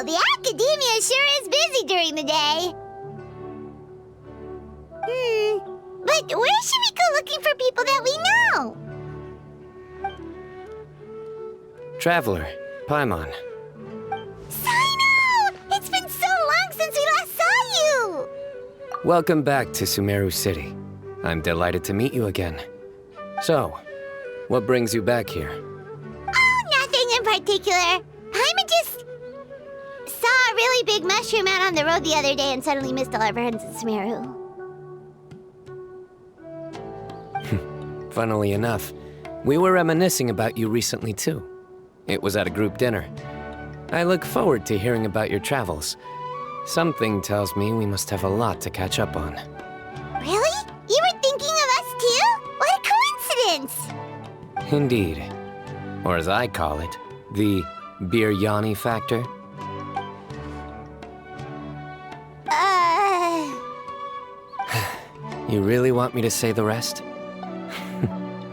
the academia sure is busy during the day. But where should we go looking for people that we know? Traveler, Paimon. Cyno! It's been so long since we last saw you! Welcome back to Sumeru City. I'm delighted to meet you again. So, what brings you back here? Oh, nothing in particular. Paimon just saw a really big mushroom out on the road the other day and suddenly missed all our friends in Sumeru. Funnily enough, we were reminiscing about you recently too. It was at a group dinner. I look forward to hearing about your travels. Something tells me we must have a lot to catch up on. Really? You were thinking of us too? What a coincidence! Indeed. Or as I call it, the Biryani factor. You really want me to say the rest?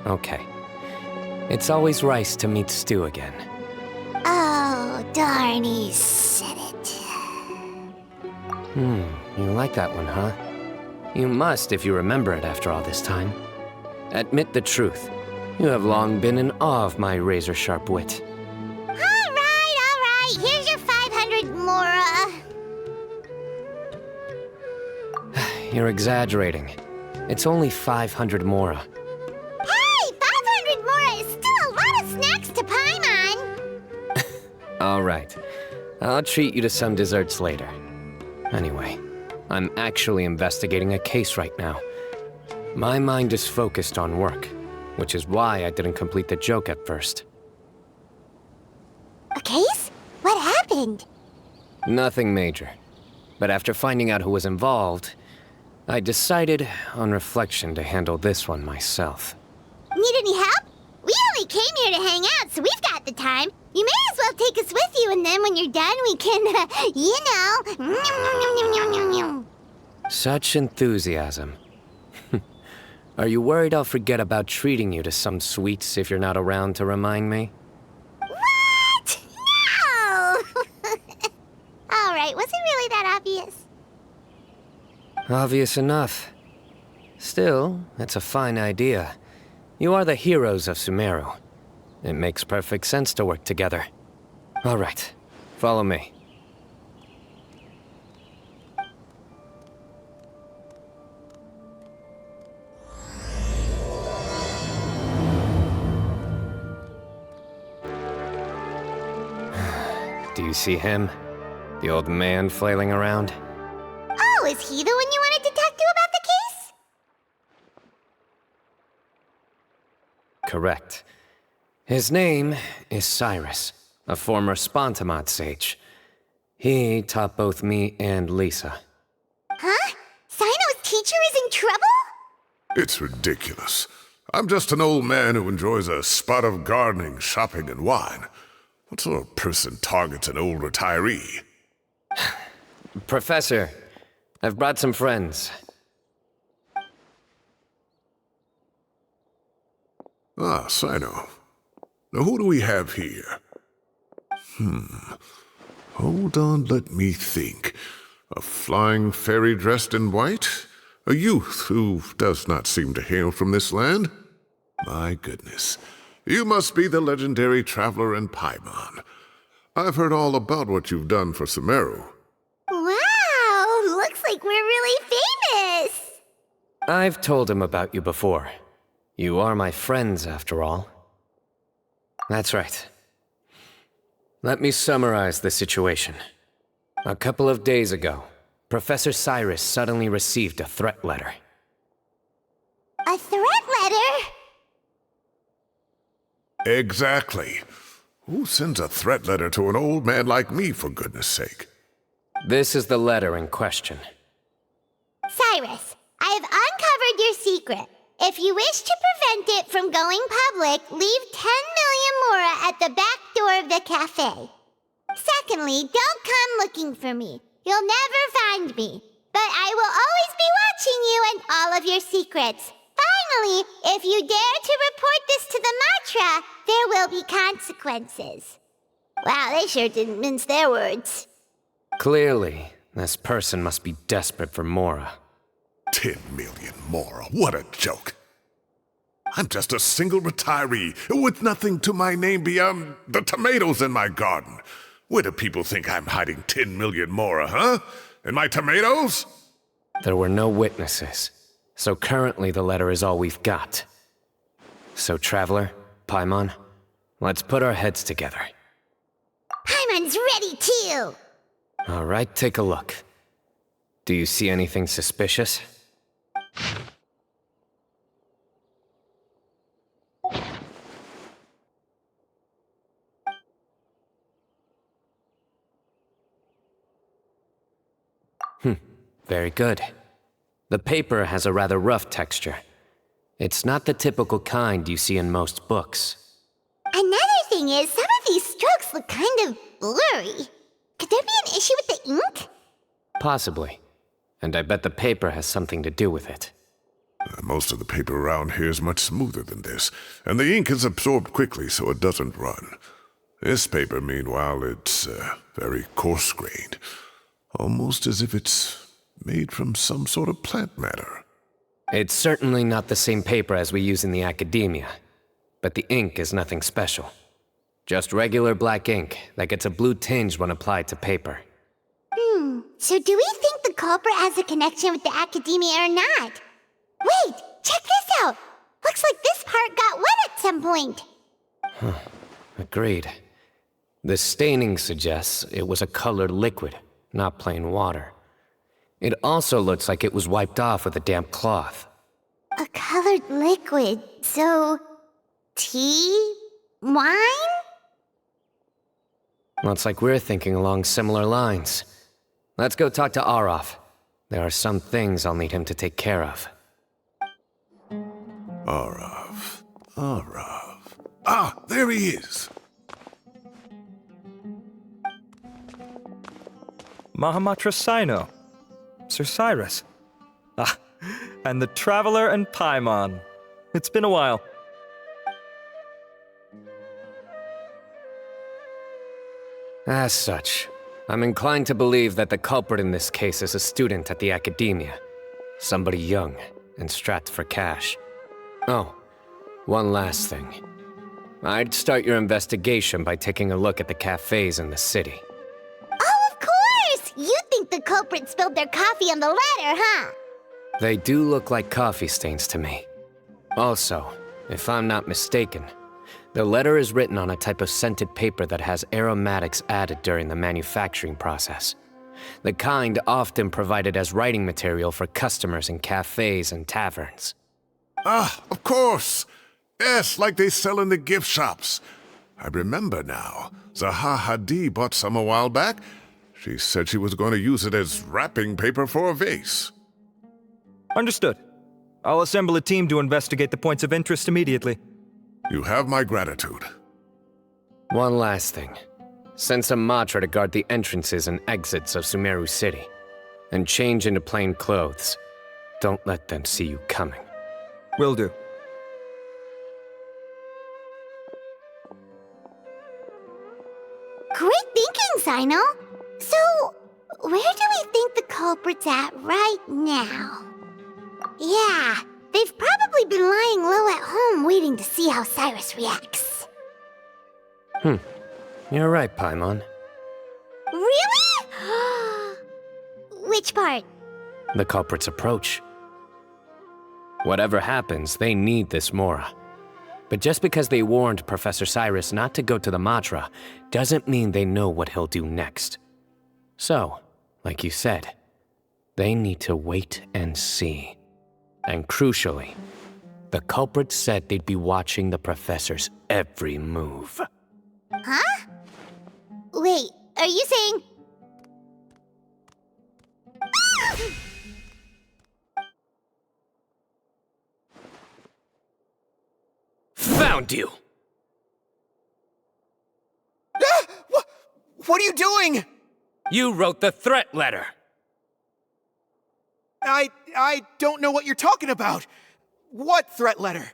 Okay. It's always rice to meet stew again. Oh, darn, he said it. You like that one, huh? You must if you remember it after all this time. Admit the truth. You have long been in awe of my razor-sharp wit. All right. Here's your 500 mora. You're exaggerating. It's only 500 mora. Hey, 500 mora is still a lot of snacks to Paimon. All right. I'll treat you to some desserts later. Anyway, I'm actually investigating a case right now. My mind is focused on work, which is why I didn't complete the joke at first. A case? What happened? Nothing major. But after finding out who was involved, I decided, on reflection, to handle this one myself. Need any help? We only came here to hang out, so we've got the time. You may as well take us with you, and then when you're done, we can, you know... Such enthusiasm. Are you worried I'll forget about treating you to some sweets if you're not around to remind me? What? No! All right, was it really that obvious? Obvious enough. Still, it's a fine idea. You are the heroes of Sumeru. It makes perfect sense to work together. All right, follow me. Do you see him? The old man flailing around? Oh, is he the one you wanted to talk to about the case? Correct. His name is Cyrus, a former Spontamod sage. He taught both me and Lisa. Huh? Cyno's teacher is in trouble? It's ridiculous. I'm just an old man who enjoys a spot of gardening, shopping, and wine. What sort of person targets an old retiree? Professor, I've brought some friends. Ah, Cyno. Now who do we have here? Hold on, let me think. A flying fairy dressed in white? A youth who does not seem to hail from this land? My goodness. You must be the legendary traveler in Paimon. I've heard all about what you've done for Sumeru. Wow, looks like we're really famous. I've told him about you before. You are my friends, after all. That's right. Let me summarize the situation. A couple of days ago, Professor Cyrus suddenly received a threat letter. A threat letter? Exactly. Who sends a threat letter to an old man like me, for goodness sake? This is the letter in question. Cyrus, I have uncovered your secret. If you wish to prevent it from going public, leave 10 million mora at the back door of the cafe. Secondly, don't come looking for me. You'll never find me. But I will always be watching you and all of your secrets. Finally, if you dare to report this to the Matra, there will be consequences. Wow, they sure didn't mince their words. Clearly, this person must be desperate for Mora. 10 million more. What a joke. I'm just a single retiree with nothing to my name beyond the tomatoes in my garden. Where do people think I'm hiding 10 million more, huh? In my tomatoes? There were no witnesses, so currently the letter is all we've got. So, Traveler, Paimon, let's put our heads together. Paimon's ready too! All right, take a look. Do you see anything suspicious? Very good. The paper has a rather rough texture. It's not the typical kind you see in most books. Another thing is, some of these strokes look kind of blurry. Could there be an issue with the ink? Possibly. And I bet the paper has something to do with it. Most of the paper around here is much smoother than this, and the ink is absorbed quickly so it doesn't run. This paper, meanwhile, it's very coarse-grained. Almost as if it's made from some sort of plant matter. It's certainly not the same paper as we use in the academia, but the ink is nothing special. Just regular black ink that gets a blue tinge when applied to paper. So do we think the culprit has a connection with the academia or not? Wait, check this out! Looks like this part got wet at some point. Agreed. The staining suggests it was a colored liquid, not plain water. It also looks like it was wiped off with a damp cloth. A colored liquid, so... tea? Wine? Looks like we're thinking along similar lines. Let's go talk to Arav. There are some things I'll need him to take care of. Arav. Ah, there he is. Mahamatra Cyno. Sir Cyrus. Ah, and the Traveler and Paimon. It's been a while. As such, I'm inclined to believe that the culprit in this case is a student at the academia. Somebody young and strapped for cash. Oh, one last thing. I'd start your investigation by taking a look at the cafes in the city. Oh, of course! You think the culprit spilled their coffee on the ladder, huh? They do look like coffee stains to me. Also, if I'm not mistaken, the letter is written on a type of scented paper that has aromatics added during the manufacturing process. The kind often provided as writing material for customers in cafes and taverns. Ah, of course. Yes, like they sell in the gift shops. I remember now. Zaha Hadi bought some a while back. She said she was going to use it as wrapping paper for a vase. Understood. I'll assemble a team to investigate the points of interest immediately. You have my gratitude. One last thing. Send some Matra to guard the entrances and exits of Sumeru City. And change into plain clothes. Don't let them see you coming. Will do. Great thinking, Cyno. So, where do we think the culprit's at right now? Yeah, they've probably been lying low at home waiting to see how Cyrus reacts. You're right, Paimon. Really? Which part? The culprit's approach. Whatever happens, they need this Mora. But just because they warned Professor Cyrus not to go to the Matra, doesn't mean they know what he'll do next. So, like you said, they need to wait and see. And crucially, the culprit said they'd be watching the Professor's every move. Huh? Wait, are you saying... Found you! What are you doing? You wrote the threat letter! I don't know what you're talking about. What threat letter?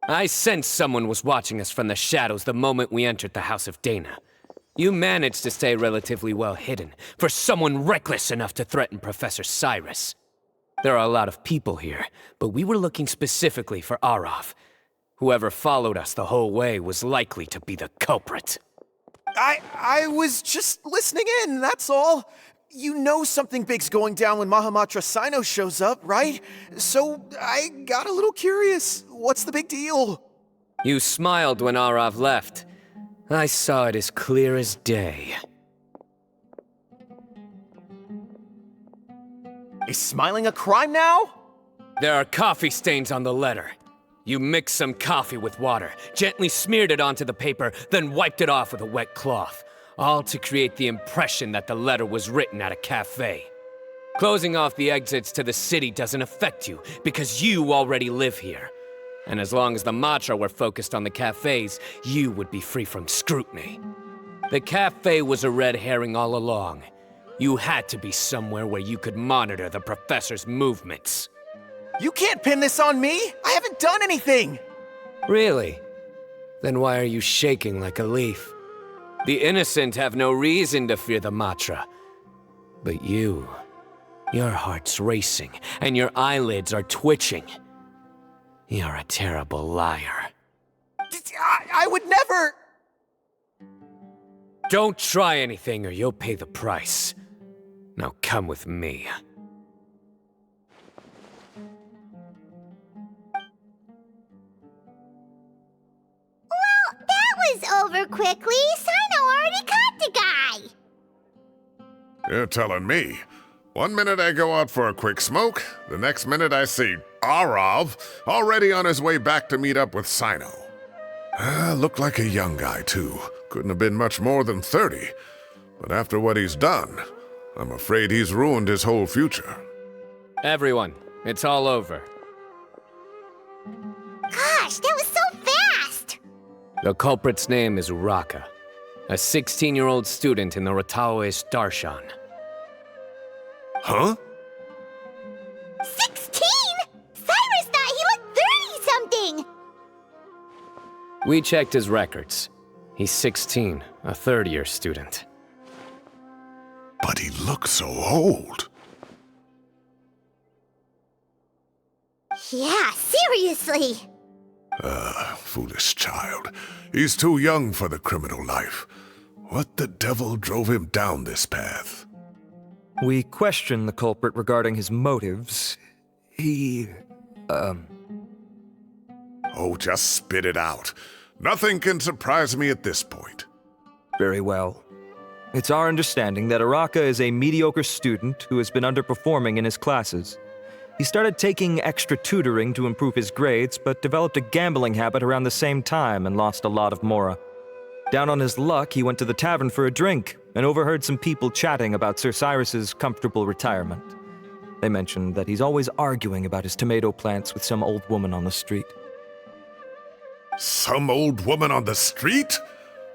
I sensed someone was watching us from the shadows the moment we entered the House of Dana. You managed to stay relatively well hidden for someone reckless enough to threaten Professor Cyrus. There are a lot of people here, but we were looking specifically for Arav. Whoever followed us the whole way was likely to be the culprit. I was just listening in, that's all. You know something big's going down when Mahamatra Cyno shows up, right? So I got a little curious. What's the big deal? You smiled when Arav left. I saw it as clear as day. Is smiling a crime now? There are coffee stains on the letter. You mixed some coffee with water, gently smeared it onto the paper, then wiped it off with a wet cloth, all to create the impression that the letter was written at a cafe. Closing off the exits to the city doesn't affect you, because you already live here. And as long as the Matra were focused on the cafes, you would be free from scrutiny. The cafe was a red herring all along. You had to be somewhere where you could monitor the professor's movements. You can't pin this on me! I haven't done anything! Really? Then why are you shaking like a leaf? The innocent have no reason to fear the Matra. But you, your heart's racing, and your eyelids are twitching. You're a terrible liar. I would never... Don't try anything or you'll pay the price. Now come with me. That was over quickly. Cyno already caught the guy. You're telling me. One minute I go out for a quick smoke, the next minute I see Arav already on his way back to meet up with Cyno. Looked like a young guy, too. Couldn't have been much more than 30. But after what he's done, I'm afraid he's ruined his whole future. Everyone, it's all over. Gosh, that was so fast! The culprit's name is Uraka, a 16-year-old student in the Rataoist Darshan. Huh? 16? Cyrus thought he looked 30-something! We checked his records. He's 16, a third-year student. But he looks so old. Yeah, seriously! Foolish child. He's too young for the criminal life. What the devil drove him down this path? We questioned the culprit regarding his motives. Oh, just spit it out. Nothing can surprise me at this point. Very well. It's our understanding that Uraka is a mediocre student who has been underperforming in his classes. He started taking extra tutoring to improve his grades, but developed a gambling habit around the same time and lost a lot of mora. Down on his luck, he went to the tavern for a drink and overheard some people chatting about Sir Cyrus's comfortable retirement. They mentioned that he's always arguing about his tomato plants with some old woman on the street. Some old woman on the street?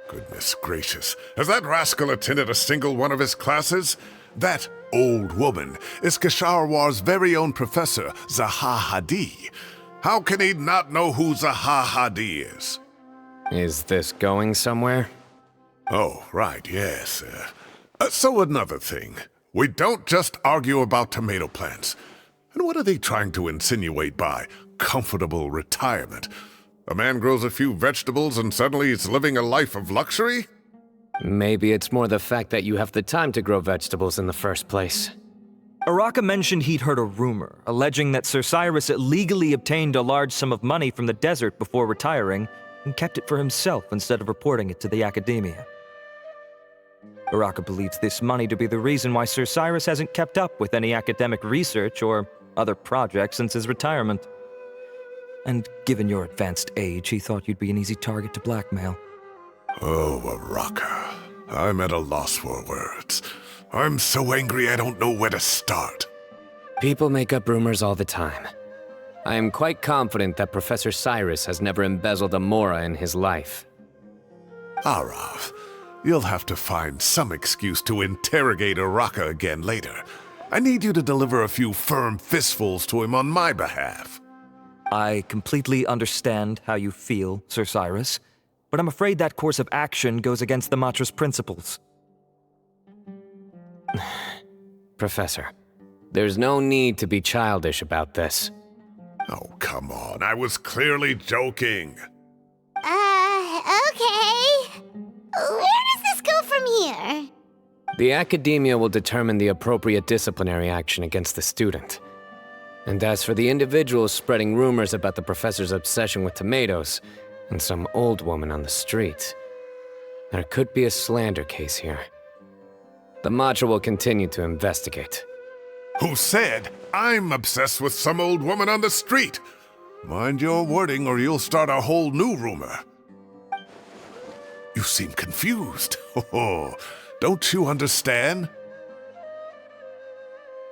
Goodness gracious, has that rascal attended a single one of his classes? That old woman is Kasharwar's very own professor, Zaha Hadi. How can he not know who Zaha Hadi is? Is this going somewhere? Oh, right, yes. So another thing. We don't just argue about tomato plants. And what are they trying to insinuate by comfortable retirement? A man grows a few vegetables and suddenly he's living a life of luxury? Maybe it's more the fact that you have the time to grow vegetables in the first place. Uraka mentioned he'd heard a rumor, alleging that Sir Cyrus illegally obtained a large sum of money from the desert before retiring, and kept it for himself instead of reporting it to the academia. Uraka believes this money to be the reason why Sir Cyrus hasn't kept up with any academic research or other projects since his retirement. And given your advanced age, he thought you'd be an easy target to blackmail. Oh, Uraka. I'm at a loss for words. I'm so angry I don't know where to start. People make up rumors all the time. I am quite confident that Professor Cyrus has never embezzled a mora in his life. Arav, you'll have to find some excuse to interrogate Uraka again later. I need you to deliver a few firm fistfuls to him on my behalf. I completely understand how you feel, Sir Cyrus. but I'm afraid that course of action goes against the Matra's principles. Professor, there's no need to be childish about this. Oh, come on. I was clearly joking. Okay. Where does this go from here? The Academia will determine the appropriate disciplinary action against the student. And as for the individuals spreading rumors about the professor's obsession with tomatoes and some old woman on the street, there could be a slander case here. The Matra will continue to investigate. Who said I'm obsessed with some old woman on the street? Mind your wording or you'll start a whole new rumor. You seem confused. Oh, don't you understand?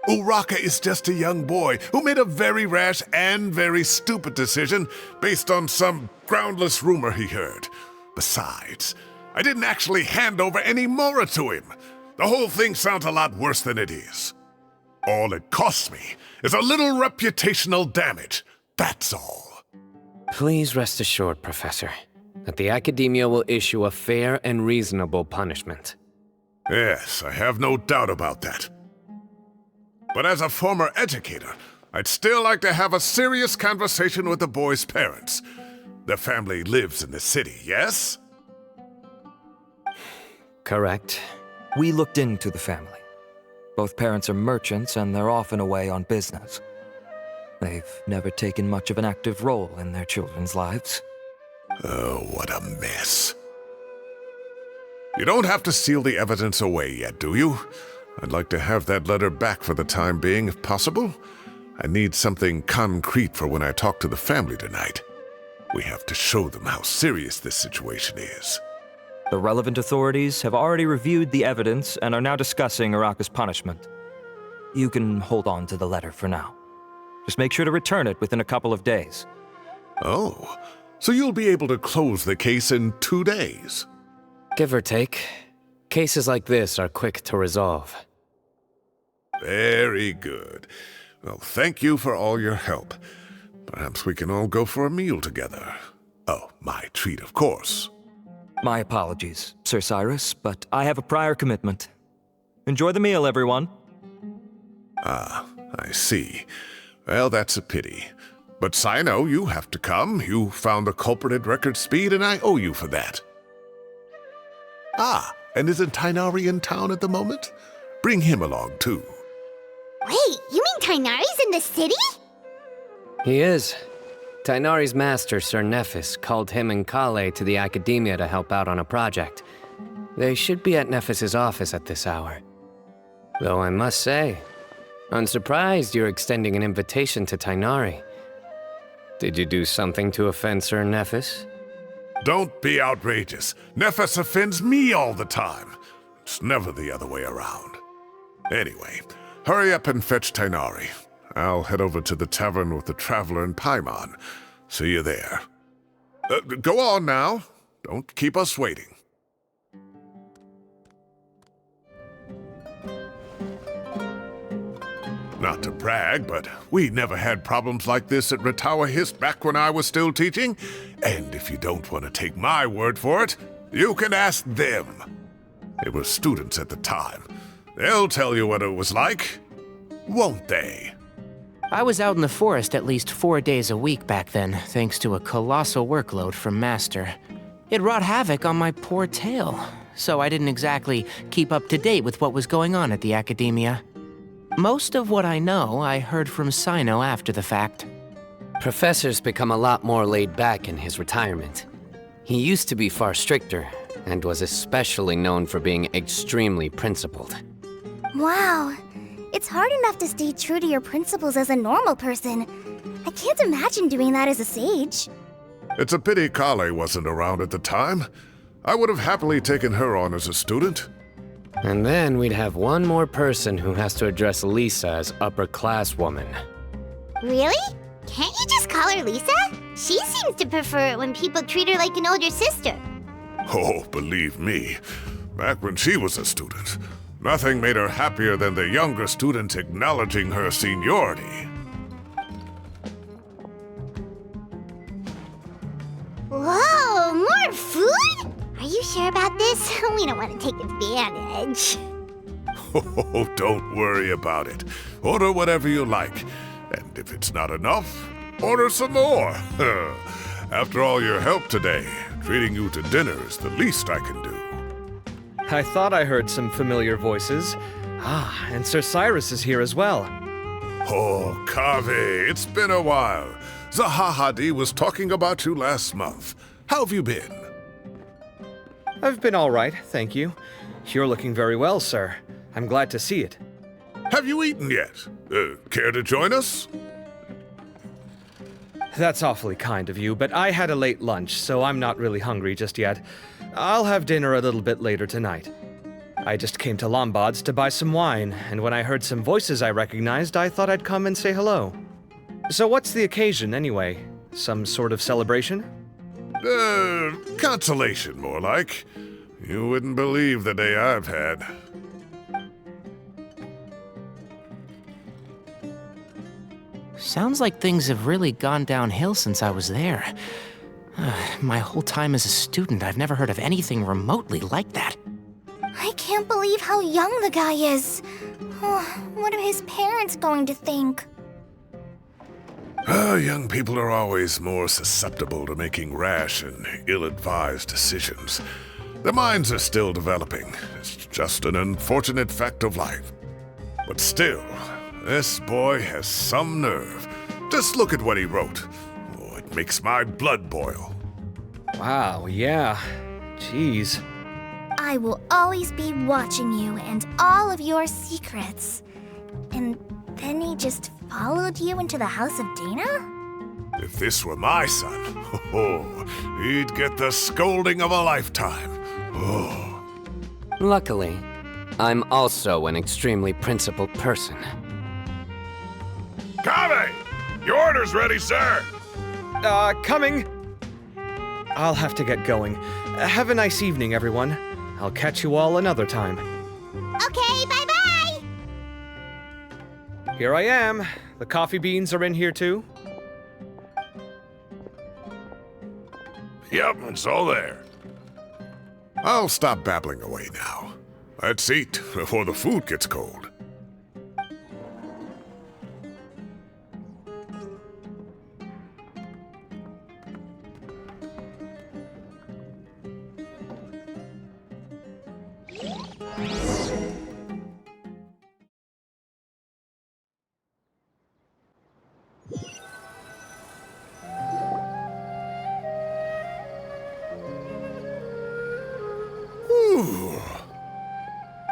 Uraka is just a young boy who made a very rash and very stupid decision based on some groundless rumor he heard. Besides, I didn't actually hand over any Mora to him. The whole thing sounds a lot worse than it is. All it costs me is a little reputational damage. That's all. Please rest assured, Professor, that the Academia will issue a fair and reasonable punishment. Yes, I have no doubt about that. But as a former educator, I'd still like to have a serious conversation with the boy's parents. Their family lives in the city, yes? Correct. We looked into the family. Both parents are merchants and they're often away on business. They've never taken much of an active role in their children's lives. Oh, what a mess. You don't have to seal the evidence away yet, do you? I'd like to have that letter back for the time being, if possible. I need something concrete for when I talk to the family tonight. We have to show them how serious this situation is. The relevant authorities have already reviewed the evidence and are now discussing Uraka's punishment. You can hold on to the letter for now. Just make sure to return it within a couple of days. Oh, so you'll be able to close the case in 2 days? Give or take. Cases like this are quick to resolve. Very good. Well, thank you for all your help. Perhaps we can all go for a meal together. Oh, my treat, of course. My apologies, Sir Cyrus, but I have a prior commitment. Enjoy the meal, everyone. Ah, I see. Well, that's a pity. But Cyno, you have to come. You found the culprit at record speed, and I owe you for that. Ah, and isn't Tighnari in town at the moment? Bring him along, too. Wait, you mean Tighnari's in the city? He is. Tighnari's master, Sir Nephis, called him and Kale to the Academia to help out on a project. They should be at Nephis's office at this hour. Though I must say, I'm surprised you're extending an invitation to Tighnari. Did you do something to offend Sir Nephis? Don't be outrageous. Nephis offends me all the time. It's never the other way around. Anyway, hurry up and fetch Tighnari. I'll head over to the tavern with the Traveler and Paimon. See you there. Go on now. Don't keep us waiting. Not to brag, but we never had problems like this at Ratawa Hist back when I was still teaching. And if you don't want to take my word for it, you can ask them. They were students at the time. They'll tell you what it was like, won't they? I was out in the forest at least 4 days a week back then, thanks to a colossal workload from Master. It wrought havoc on my poor tail, so I didn't exactly keep up to date with what was going on at the Academia. Most of what I know, I heard from Cyno after the fact. Professor's become a lot more laid back in his retirement. He used to be far stricter, and was especially known for being extremely principled. Wow. It's hard enough to stay true to your principles as a normal person. I can't imagine doing that as a sage. It's a pity Kale wasn't around at the time. I would have happily taken her on as a student. And then we'd have one more person who has to address Lisa as upper-class woman. Really? Can't you just call her Lisa? She seems to prefer it when people treat her like an older sister. Oh, believe me, back when she was a student, nothing made her happier than the younger students acknowledging her seniority. Whoa, more food! sure about this? We don't want to take advantage. Oh, don't worry about it. Order whatever you like. And if it's not enough, order some more. After all your help today, treating you to dinner is the least I can do. I thought I heard some familiar voices. Ah, and Sir Cyrus is here as well. Oh, Kaveh, it's been a while. Zahahadi was talking about you last month. How have you been? I've been all right, thank you. You're looking very well, sir. I'm glad to see it. Have you eaten yet? Care to join us? That's awfully kind of you, but I had a late lunch, so I'm not really hungry just yet. I'll have dinner a little bit later tonight. I just came to Lombard's to buy some wine, and when I heard some voices I recognized, I thought I'd come and say hello. So what's the occasion, anyway? Some sort of celebration? Consolation, more like. You wouldn't believe the day I've had. Sounds like things have really gone downhill since I was there. My whole time as a student, I've never heard of anything remotely like that. I can't believe how young the guy is. What are his parents going to think? Young people are always more susceptible to making rash and ill-advised decisions. Their minds are still developing. It's just an unfortunate fact of life. But still, this boy has some nerve. Just look at what he wrote. Oh, it makes my blood boil. Wow, yeah. Jeez. I will always be watching you and all of your secrets. And then he just followed you into the house of Dana? If this were my son, he'd get the scolding of a lifetime. Oh. Luckily, I'm also an extremely principled person. Kaveh! Your order's ready, sir! Coming! I'll have to get going. Have a nice evening, everyone. I'll catch you all another time. Okay, bye-bye! Here I am. The coffee beans are in here too. Yep, it's all there. I'll stop babbling away now. Let's eat before the food gets cold.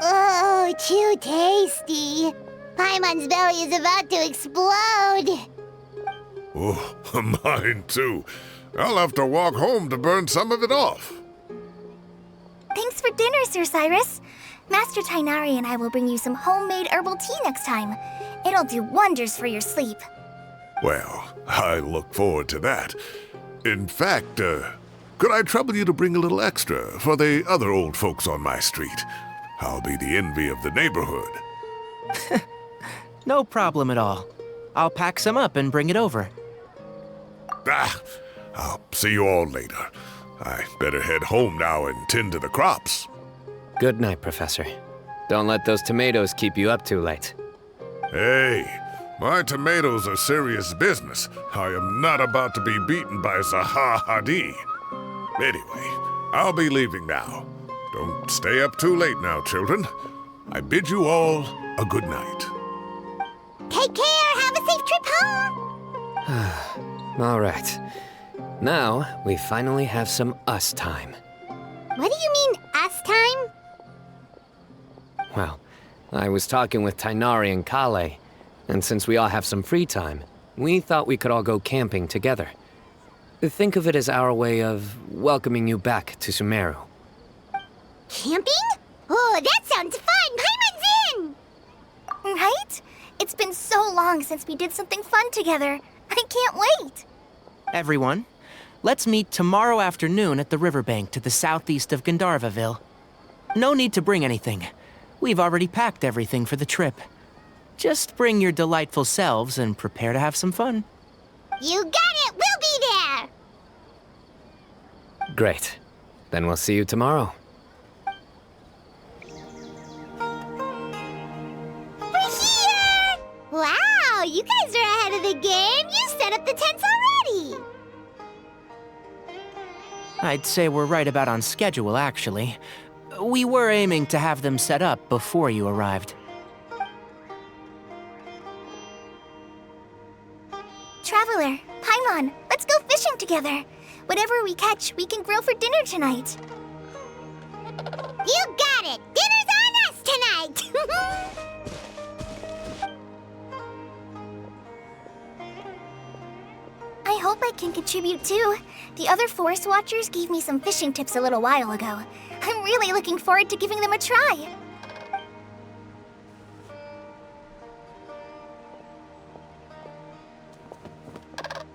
Oh, too tasty. Paimon's belly is about to explode. Oh, mine too. I'll have to walk home to burn some of it off. Thanks for dinner, Sir Cyrus. Master Tainari and I will bring you some homemade herbal tea next time. It'll do wonders for your sleep. Well, I look forward to that. In fact, could I trouble you to bring a little extra for the other old folks on my street? I'll be the envy of the neighborhood. No problem at all. I'll pack some up and bring it over. I'll see you all later. I better head home now and tend to the crops. Good night, Professor. Don't let those tomatoes keep you up too late. Hey, my tomatoes are serious business. I am not about to be beaten by Zahahadi. Anyway, I'll be leaving now. Don't stay up too late now, children. I bid you all a good night. Take care. Have a safe trip home. All right. Now, we finally have some us time. What do you mean, us time? Well, I was talking with Tainari and Kale, and since we all have some free time, we thought we could all go camping together. Think of it as our way of welcoming you back to Sumeru. Camping? Oh, that sounds fun. Paimon's in. Right? It's been so long since we did something fun together. I can't wait. Everyone, let's meet tomorrow afternoon at the riverbank to the southeast of Gandharvaville. No need to bring anything. We've already packed everything for the trip. Just bring your delightful selves and prepare to have some fun. You got it. We'll be there. Great. Then we'll see you tomorrow. We're here! Wow, you guys are ahead of the game. You set up the tents already. I'd say we're right about on schedule, actually. We were aiming to have them set up before you arrived. Traveler, Paimon, let's go fishing together. Whatever we catch, we can grill for dinner tonight. You got it! Dinner's on us tonight! I hope I can contribute too. The other forest watchers gave me some fishing tips a little while ago. I'm really looking forward to giving them a try.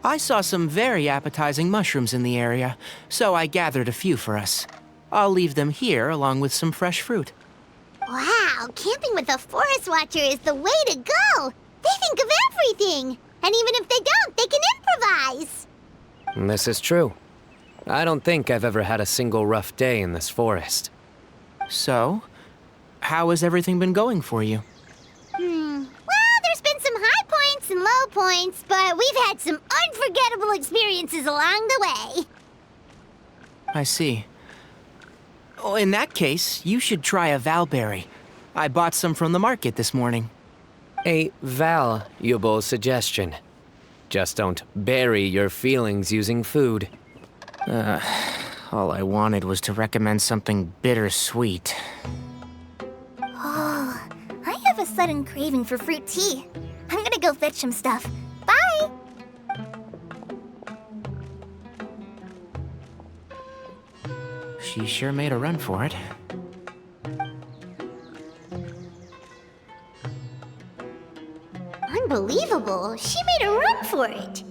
I saw some very appetizing mushrooms in the area, so I gathered a few for us. I'll leave them here along with some fresh fruit. Wow, camping with a forest watcher is the way to go! They think of everything! And even if they don't, they can improvise! This is true. I don't think I've ever had a single rough day in this forest. So, how has everything been going for you? Well, there's been some high points and low points, but we've had some unforgettable experiences along the way. I see. Oh, in that case, you should try a valberry. I bought some from the market this morning. A valuable suggestion. Just don't bury your feelings using food. All I wanted was to recommend something bittersweet. Oh, I have a sudden craving for fruit tea. I'm gonna go fetch some stuff. Bye! She sure made a run for it. Unbelievable. She made a run for it.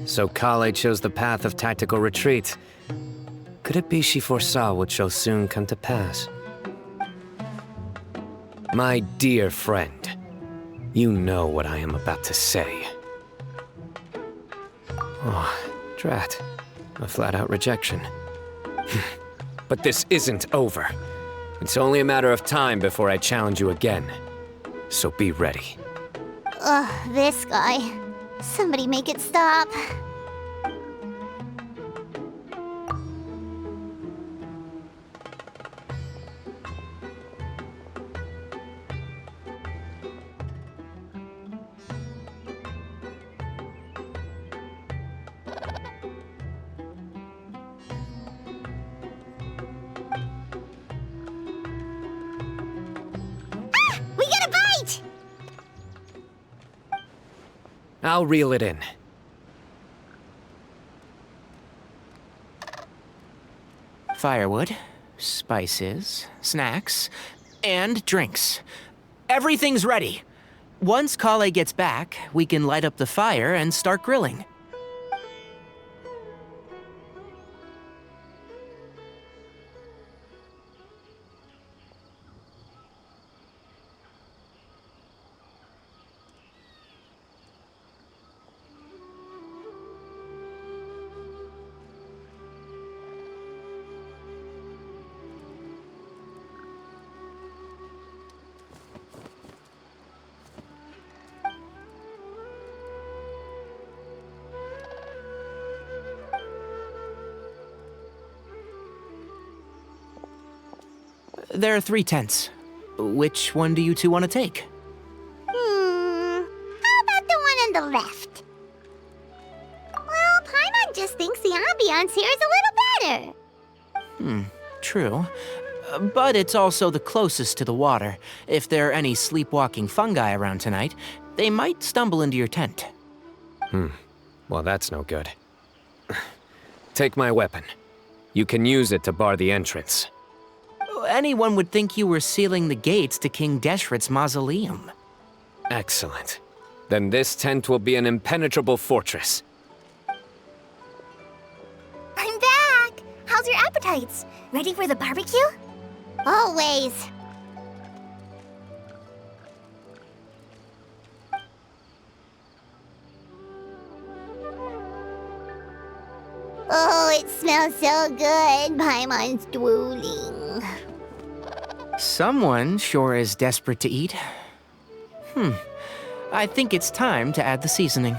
So Kale chose the path of tactical retreat. Could it be she foresaw what shall soon come to pass? My dear friend, you know what I am about to say. Oh, drat. A flat-out rejection. But this isn't over. It's only a matter of time before I challenge you again. So be ready. Ugh, this guy. Somebody make it stop. We got a bite! I'll reel it in. Firewood, spices, snacks, and drinks. Everything's ready. Once Kale gets back, we can light up the fire and start grilling. There are 3 tents. Which one do you two want to take? How about the one on the left? Well, Paimon just thinks the ambiance here is a little better. True. But it's also the closest to the water. If there are any sleepwalking fungi around tonight, they might stumble into your tent. Well, that's no good. Take my weapon. You can use it to bar the entrance. Anyone would think you were sealing the gates to King Deshret's mausoleum. Excellent. Then this tent will be an impenetrable fortress. I'm back! How's your appetites? Ready for the barbecue? Always. Oh, it smells smells so good. Paimon's drooling. Someone sure is desperate to eat. I think it's time to add the seasoning.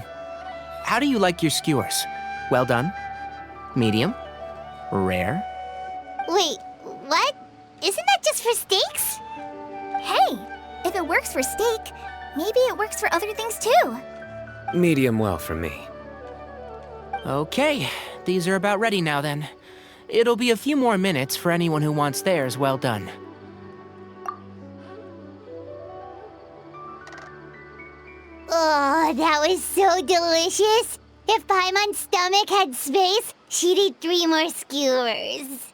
How do you like your skewers? Well done? Medium? Rare? Wait, what? Isn't that just for steaks? Hey, if it works for steak, maybe it works for other things too. Medium well for me. Okay, these are about ready now then. It'll be a few more minutes for anyone who wants theirs well done. Oh, that was so delicious. If Paimon's stomach had space, she'd eat 3 more skewers.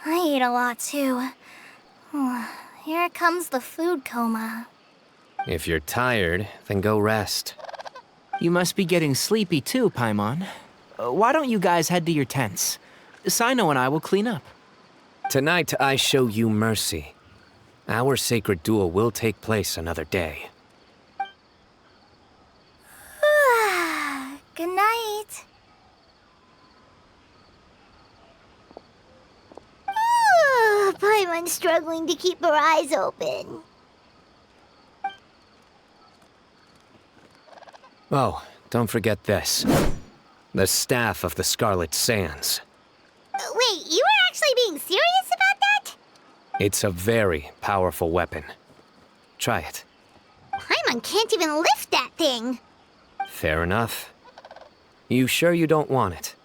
I ate a lot too. Here comes the food coma. If you're tired, then go rest. You must be getting sleepy too, Paimon. Why don't you guys head to your tents? Cyno and I will clean up. Tonight, I show you mercy. Our sacred duel will take place another day. Good night. Paimon's struggling to keep her eyes open. Oh, don't forget this. The Staff of the Scarlet Sands. Wait, you were actually being serious about that? It's a very powerful weapon. Try it. Paimon can't even lift that thing. Fair enough. You sure you don't want it?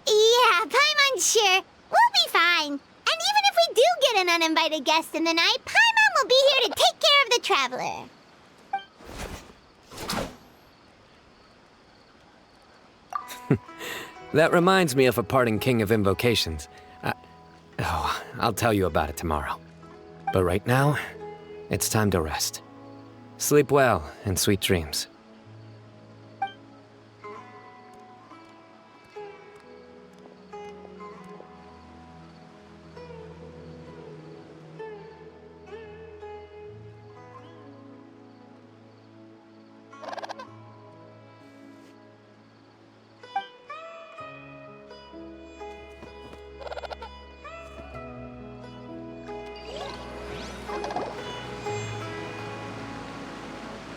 Yeah, Paimon's sure. We'll be fine. And even if we do get an uninvited guest in the night, Paimon will be here to take care of the traveler. That reminds me of a parting king of invocations. I'll tell you about it tomorrow. But right now, it's time to rest. Sleep well and sweet dreams.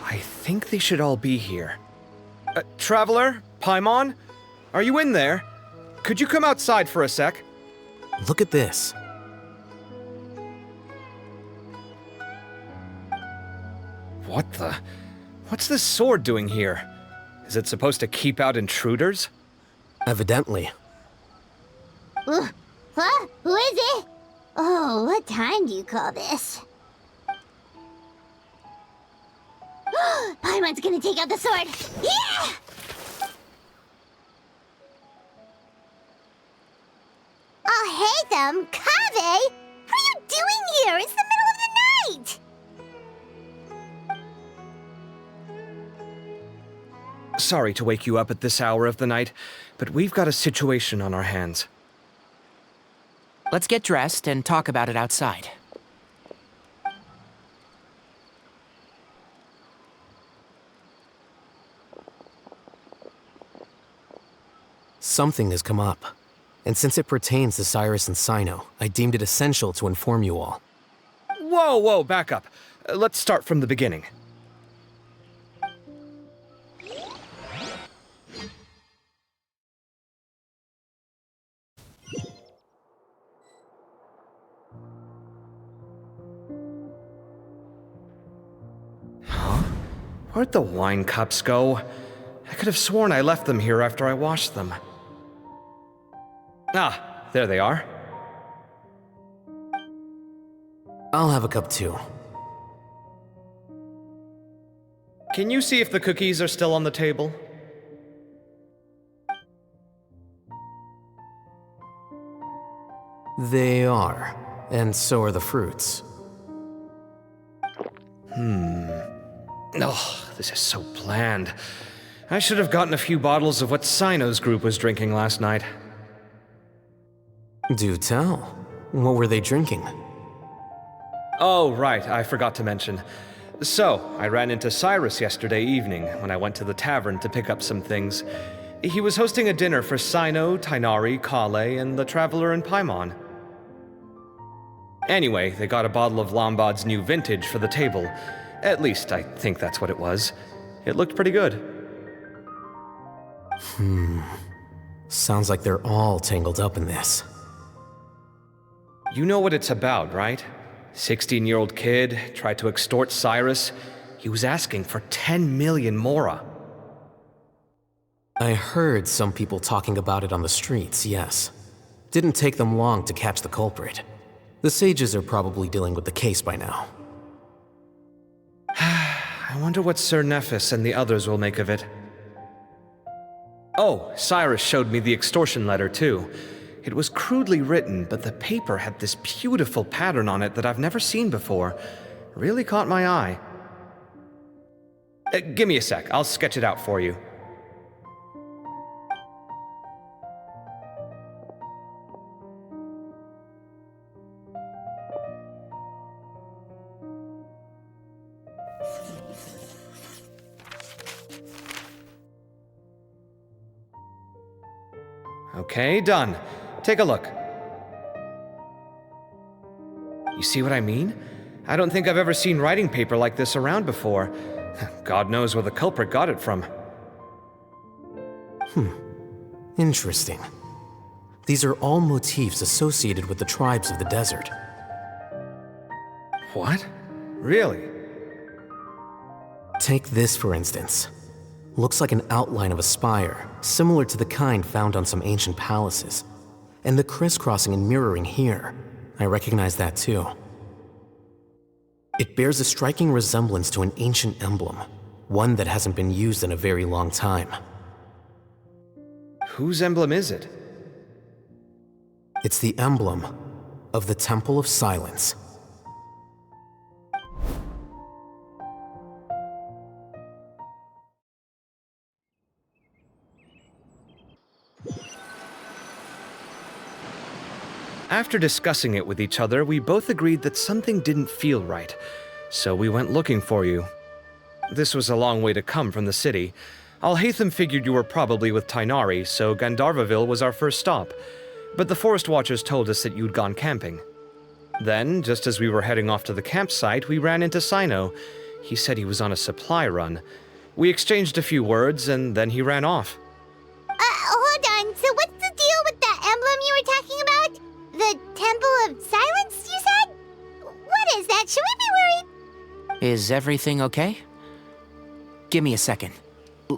I think they should all be here. Traveler? Paimon? Are you in there? Could you come outside for a sec? Look at this. What the? What's this sword doing here? Is it supposed to keep out intruders? Evidently. Huh? Who is it? Oh, what time do you call this? Paimon's gonna take out the sword. Yeah! Oh, hey them, Kaveh! What are you doing here? It's the middle of the night! Sorry to wake you up at this hour of the night, but we've got a situation on our hands. Let's get dressed and talk about it outside. Something has come up. And since it pertains to Cyrus and Cyno, I deemed it essential to inform you all. Whoa, back up. Let's start from the beginning. Huh? Where'd the wine cups go? I could have sworn I left them here after I washed them. Ah, there they are. I'll have a cup too. Can you see if the cookies are still on the table? They are. And so are the fruits. Oh, this is so bland. I should have gotten a few bottles of what Cyno's group was drinking last night. Do tell. What were they drinking? Oh, right, I forgot to mention. So, I ran into Cyrus yesterday evening when I went to the tavern to pick up some things. He was hosting a dinner for Cyno, Tighnari, Kale, and the Traveler and Paimon. Anyway, they got a bottle of Lombard's new vintage for the table. At least, I think that's what it was. It looked pretty good. Sounds like they're all tangled up in this. You know what it's about, right? 16-year-old kid tried to extort Cyrus. He was asking for 10 million mora. I heard some people talking about it on the streets, yes. Didn't take them long to catch the culprit. The sages are probably dealing with the case by now. I wonder what Sir Nephis and the others will make of it. Oh, Cyrus showed me the extortion letter, too. It was crudely written, but the paper had this beautiful pattern on it that I've never seen before. Really caught my eye. Give me a sec, I'll sketch it out for you. Okay, done. Take a look. You see what I mean? I don't think I've ever seen writing paper like this around before. God knows where the culprit got it from. Interesting. These are all motifs associated with the tribes of the desert. What? Really? Take this, for instance. Looks like an outline of a spire, similar to the kind found on some ancient palaces. And the crisscrossing and mirroring here, I recognize that too. It bears a striking resemblance to an ancient emblem, one that hasn't been used in a very long time. Whose emblem is it? It's the emblem of the Temple of Silence. After discussing it with each other, we both agreed that something didn't feel right, so we went looking for you. This was a long way to come from the city. Alhaitham figured you were probably with Tighnari, so Gandharvaville was our first stop, but the Forest Watchers told us that you'd gone camping. Then, just as we were heading off to the campsite, we ran into Cyno. He said he was on a supply run. We exchanged a few words, and then he ran off. Hold on, so what's the deal with that emblem you were talking about? The Temple of Silence, you said? What is that? Should we be worried? Is everything okay? Give me a second.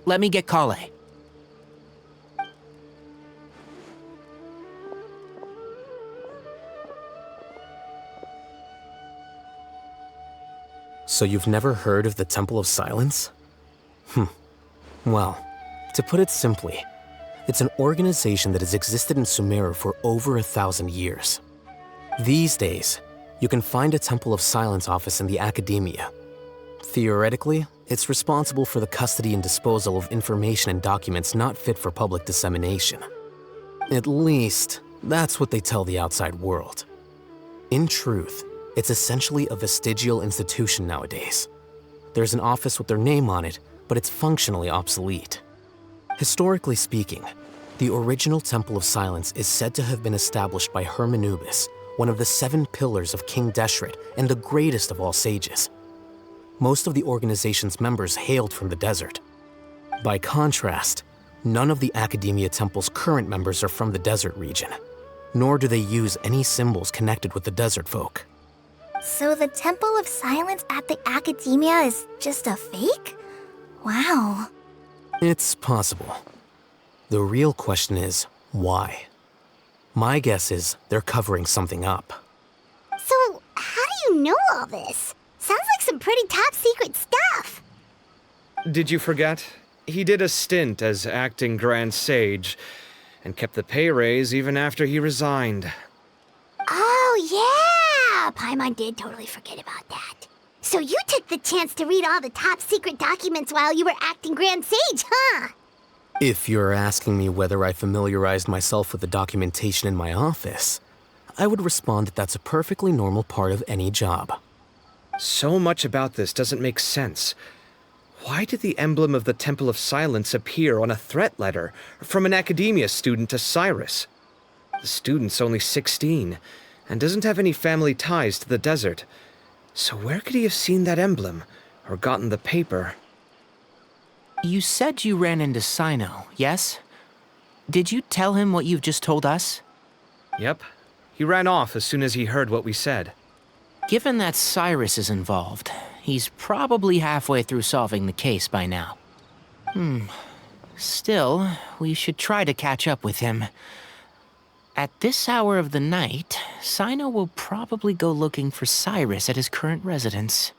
Let me get Kale. So you've never heard of the Temple of Silence? Well, to put it simply, it's an organization that has existed in Sumeru for over 1,000 years. These days, you can find a Temple of Silence office in the academia. Theoretically, it's responsible for the custody and disposal of information and documents not fit for public dissemination. At least, that's what they tell the outside world. In truth, it's essentially a vestigial institution nowadays. There's an office with their name on it, but it's functionally obsolete. Historically speaking, the original Temple of Silence is said to have been established by Hermanubis, one of the 7 pillars of King Deshret and the greatest of all sages. Most of the organization's members hailed from the desert. By contrast, none of the Academia Temple's current members are from the desert region, nor do they use any symbols connected with the desert folk. So the Temple of Silence at the Academia is just a fake? Wow. It's possible. The real question is, why? My guess is they're covering something up. So, how do you know all this? Sounds like some pretty top secret stuff. Did you forget? He did a stint as acting Grand Sage, and kept the pay raise even after he resigned. Oh, yeah! Paimon did totally forget about that. So you took the chance to read all the top secret documents while you were acting Grand Sage, huh? If you're asking me whether I familiarized myself with the documentation in my office, I would respond that that's a perfectly normal part of any job. So much about this doesn't make sense. Why did the emblem of the Temple of Silence appear on a threat letter from an academia student to Cyrus? The student's only 16 and doesn't have any family ties to the desert. So where could he have seen that emblem or gotten the paper? You said you ran into Cyno, yes? Did you tell him what you've just told us? Yep. He ran off as soon as he heard what we said. Given that Cyrus is involved, he's probably halfway through solving the case by now. Still, we should try to catch up with him. At this hour of the night, Cyno will probably go looking for Cyrus at his current residence.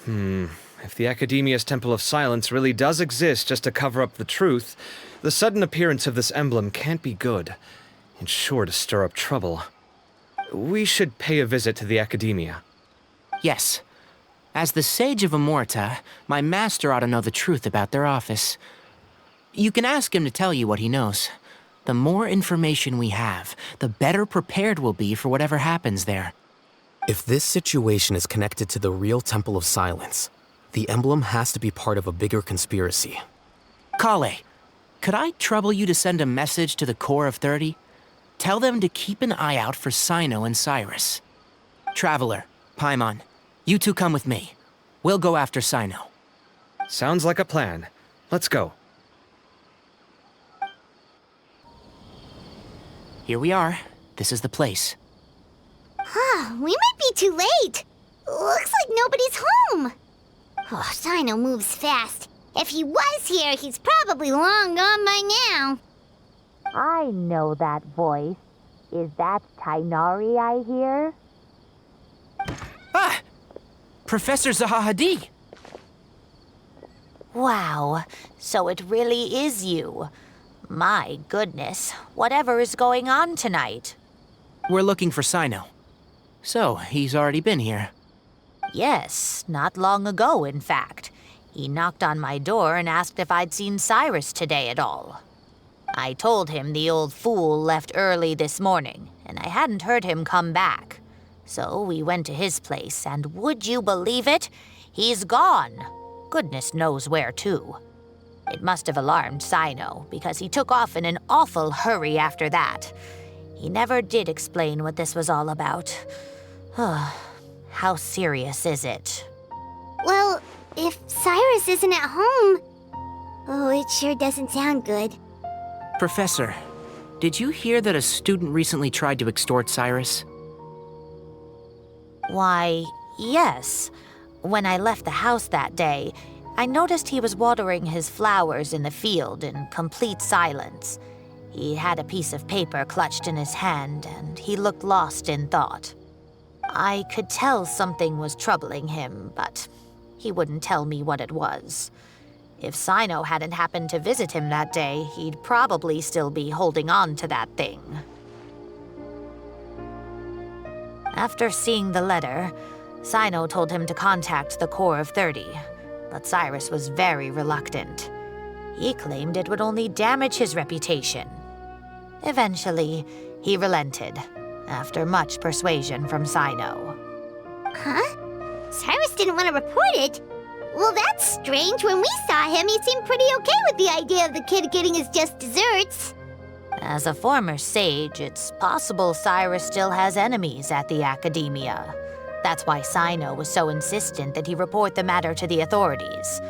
If the Academia's Temple of Silence really does exist just to cover up the truth, the sudden appearance of this emblem can't be good. It's sure to stir up trouble. We should pay a visit to the Academia. Yes. As the Sage of Amorta, my master ought to know the truth about their office. You can ask him to tell you what he knows. The more information we have, the better prepared we'll be for whatever happens there. If this situation is connected to the real Temple of Silence, the emblem has to be part of a bigger conspiracy. Kale, could I trouble you to send a message to the Core of 30? Tell them to keep an eye out for Cyno and Cyrus. Traveler, Paimon, you two come with me. We'll go after Cyno. Sounds like a plan. Let's go. Here we are. This is the place. We might be too late. Looks like nobody's home. Oh, Cyno moves fast. If he was here, he's probably long gone by now. I know that voice. Is that Tainari I hear? Ah! Professor Zahahadi! Wow, so it really is you. My goodness, whatever is going on tonight? We're looking for Cyno. So, he's already been here. Yes, not long ago, in fact. He knocked on my door and asked if I'd seen Cyrus today at all. I told him the old fool left early this morning, and I hadn't heard him come back. So we went to his place, and would you believe it? He's gone. Goodness knows where to. It must have alarmed Cyno, because he took off in an awful hurry after that. He never did explain what this was all about. How serious is it? Well, if Cyrus isn't at home... Oh, it sure doesn't sound good. Professor, did you hear that a student recently tried to extort Cyrus? Why, yes. When I left the house that day, I noticed he was watering his flowers in the field in complete silence. He had a piece of paper clutched in his hand, and he looked lost in thought. I could tell something was troubling him, but he wouldn't tell me what it was. If Cyno hadn't happened to visit him that day, he'd probably still be holding on to that thing. After seeing the letter, Cyno told him to contact the Core of 30, but Cyrus was very reluctant. He claimed it would only damage his reputation. Eventually, he relented, after much persuasion from Cyno. Huh? Cyrus didn't want to report it? Well, that's strange. When we saw him, he seemed pretty okay with the idea of the kid getting his just desserts. As a former sage, it's possible Cyrus still has enemies at the Academia. That's why Cyno was so insistent that he report the matter to the authorities.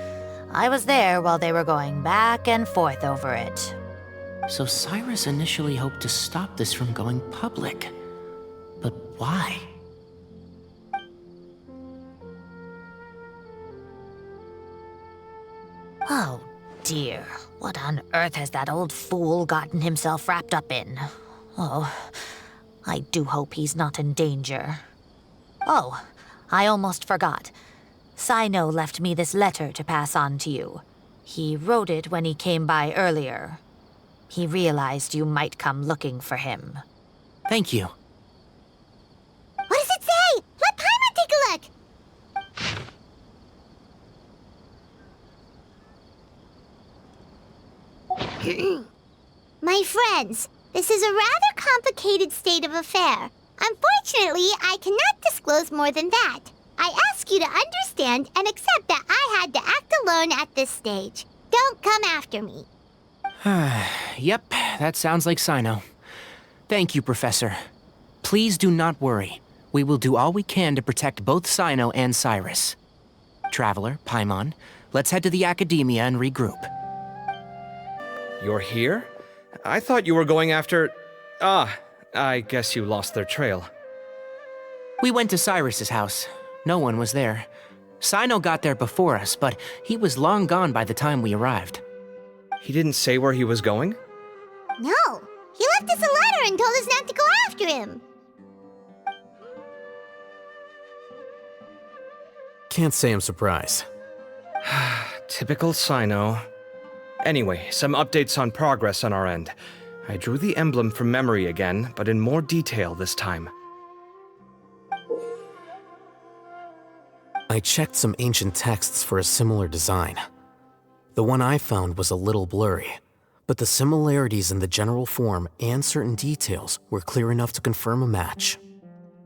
I was there while they were going back and forth over it. So Cyrus initially hoped to stop this from going public. But why? Oh dear, what on earth has that old fool gotten himself wrapped up in? Oh, I do hope he's not in danger. Oh, I almost forgot. Cyno left me this letter to pass on to you. He wrote it when he came by earlier. He realized you might come looking for him. Thank you. What does it say? Let Paimon take a look. My friends, this is a rather complicated state of affair. Unfortunately, I cannot disclose more than that. I ask you to understand and accept that I had to act alone at this stage. Don't come after me. Yep, that sounds like Cyno. Thank you, Professor. Please do not worry. We will do all we can to protect both Cyno and Cyrus. Traveler, Paimon, let's head to the Academia and regroup. You're here? I thought you were going after... Ah, I guess you lost their trail. We went to Cyrus's house. No one was there. Cyno got there before us, but he was long gone by the time we arrived. He didn't say where he was going? No, he left us a letter and told us not to go after him. Can't say I'm surprised. Typical Cyno. Anyway, some updates on progress on our end. I drew the emblem from memory again, but in more detail this time. I checked some ancient texts for a similar design. The one I found was a little blurry, but the similarities in the general form and certain details were clear enough to confirm a match.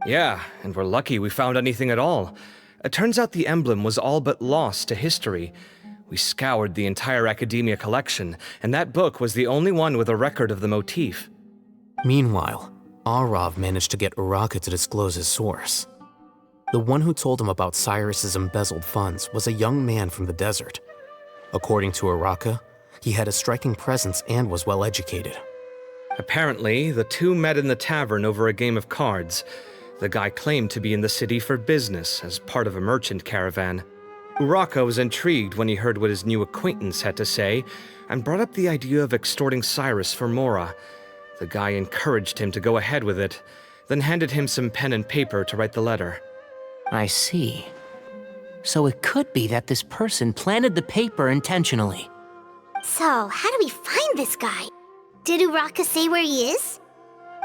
Yeah, and we're lucky we found anything at all. It turns out the emblem was all but lost to history. We scoured the entire Academia collection, and that book was the only one with a record of the motif. Meanwhile, Arav managed to get Uraka to disclose his source. The one who told him about Cyrus's embezzled funds was a young man from the desert. According to Uraka, he had a striking presence and was well educated. Apparently, the two met in the tavern over a game of cards. The guy claimed to be in the city for business as part of a merchant caravan. Uraka was intrigued when he heard what his new acquaintance had to say and brought up the idea of extorting Cyrus for Mora. The guy encouraged him to go ahead with it, then handed him some pen and paper to write the letter. I see. So it could be that this person planted the paper intentionally. So, how do we find this guy? Did Uraka say where he is?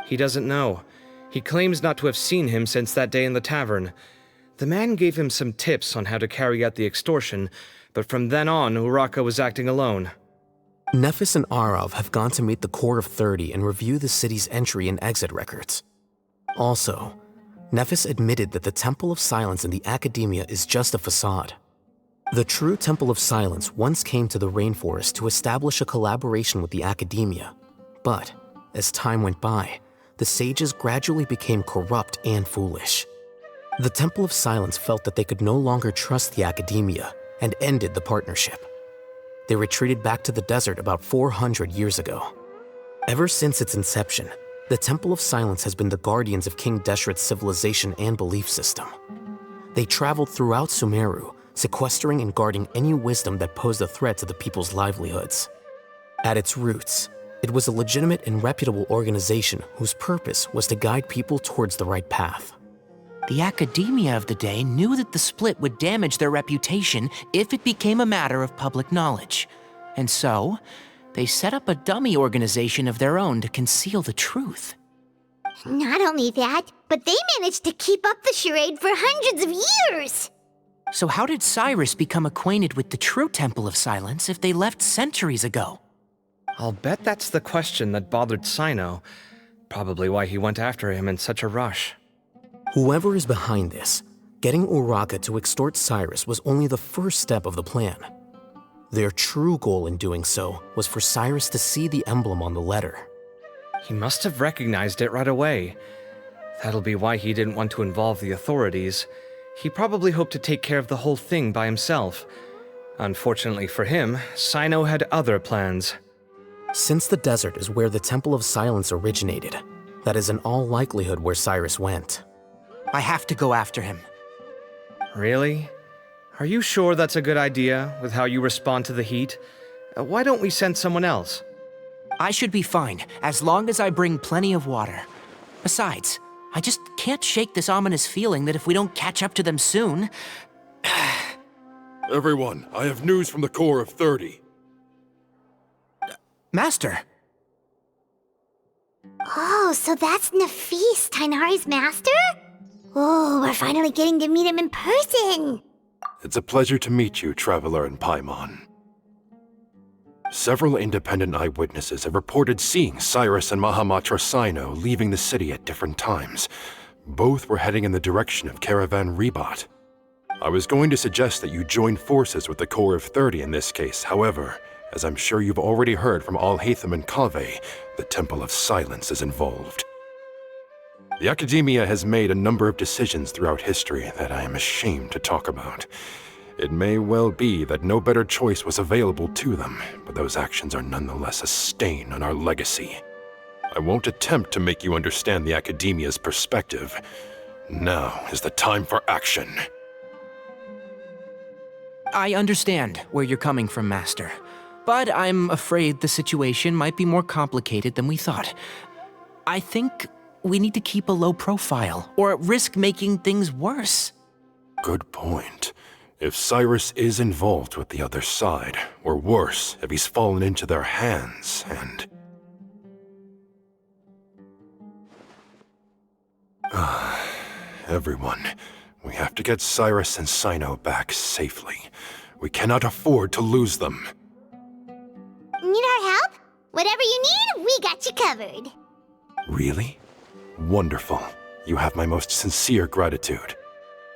He doesn't know. He claims not to have seen him since that day in the tavern. The man gave him some tips on how to carry out the extortion, but from then on, Uraka was acting alone. Nephis and Arav have gone to meet the Core of 30 and review the city's entry and exit records. Also, Nephis admitted that the Temple of Silence in the Academia is just a facade. The true Temple of Silence once came to the rainforest to establish a collaboration with the Academia, but as time went by, the sages gradually became corrupt and foolish. The Temple of Silence felt that they could no longer trust the Academia and ended the partnership. They retreated back to the desert about 400 years ago. Ever since its inception, the Temple of Silence has been the guardians of King Deshret's civilization and belief system. They traveled throughout Sumeru, sequestering and guarding any wisdom that posed a threat to the people's livelihoods. At its roots, it was a legitimate and reputable organization whose purpose was to guide people towards the right path. The Academia of the day knew that the split would damage their reputation if it became a matter of public knowledge. And so, they set up a dummy organization of their own to conceal the truth. Not only that, but they managed to keep up the charade for hundreds of years! So how did Cyrus become acquainted with the true Temple of Silence if they left centuries ago? I'll bet that's the question that bothered Cyno. Probably why he went after him in such a rush. Whoever is behind this, getting Uraka to extort Cyrus was only the first step of the plan. Their true goal in doing so was for Cyrus to see the emblem on the letter. He must have recognized it right away. That'll be why he didn't want to involve the authorities. He probably hoped to take care of the whole thing by himself. Unfortunately for him, Cyno had other plans. Since the desert is where the Temple of Silence originated, that is in all likelihood where Cyrus went. I have to go after him. Really? Are you sure that's a good idea, with how you respond to the heat? Why don't we send someone else? I should be fine, as long as I bring plenty of water. Besides, I just can't shake this ominous feeling that if we don't catch up to them soon... Everyone, I have news from the Core of 30. Master! Oh, so that's Nafis, Tainari's master? Oh, we're finally getting to meet him in person! It's a pleasure to meet you, Traveler and Paimon. Several independent eyewitnesses have reported seeing Cyrus and Mahamatra Cyno leaving the city at different times. Both were heading in the direction of Caravan Rebat. I was going to suggest that you join forces with the Corps of 30 in this case. However, as I'm sure you've already heard from Alhaitham and Kaveh, the Temple of Silence is involved. The Academia has made a number of decisions throughout history that I am ashamed to talk about. It may well be that no better choice was available to them, but those actions are nonetheless a stain on our legacy. I won't attempt to make you understand the Academia's perspective. Now is the time for action. I understand where you're coming from, Master. But I'm afraid the situation might be more complicated than we thought. I think we need to keep a low profile, or risk making things worse. Good point. If Cyrus is involved with the other side, or worse, if he's fallen into their hands, and... Everyone, we have to get Cyrus and Cyno back safely. We cannot afford to lose them. Need our help? Whatever you need, we got you covered. Really? Wonderful. You have my most sincere gratitude.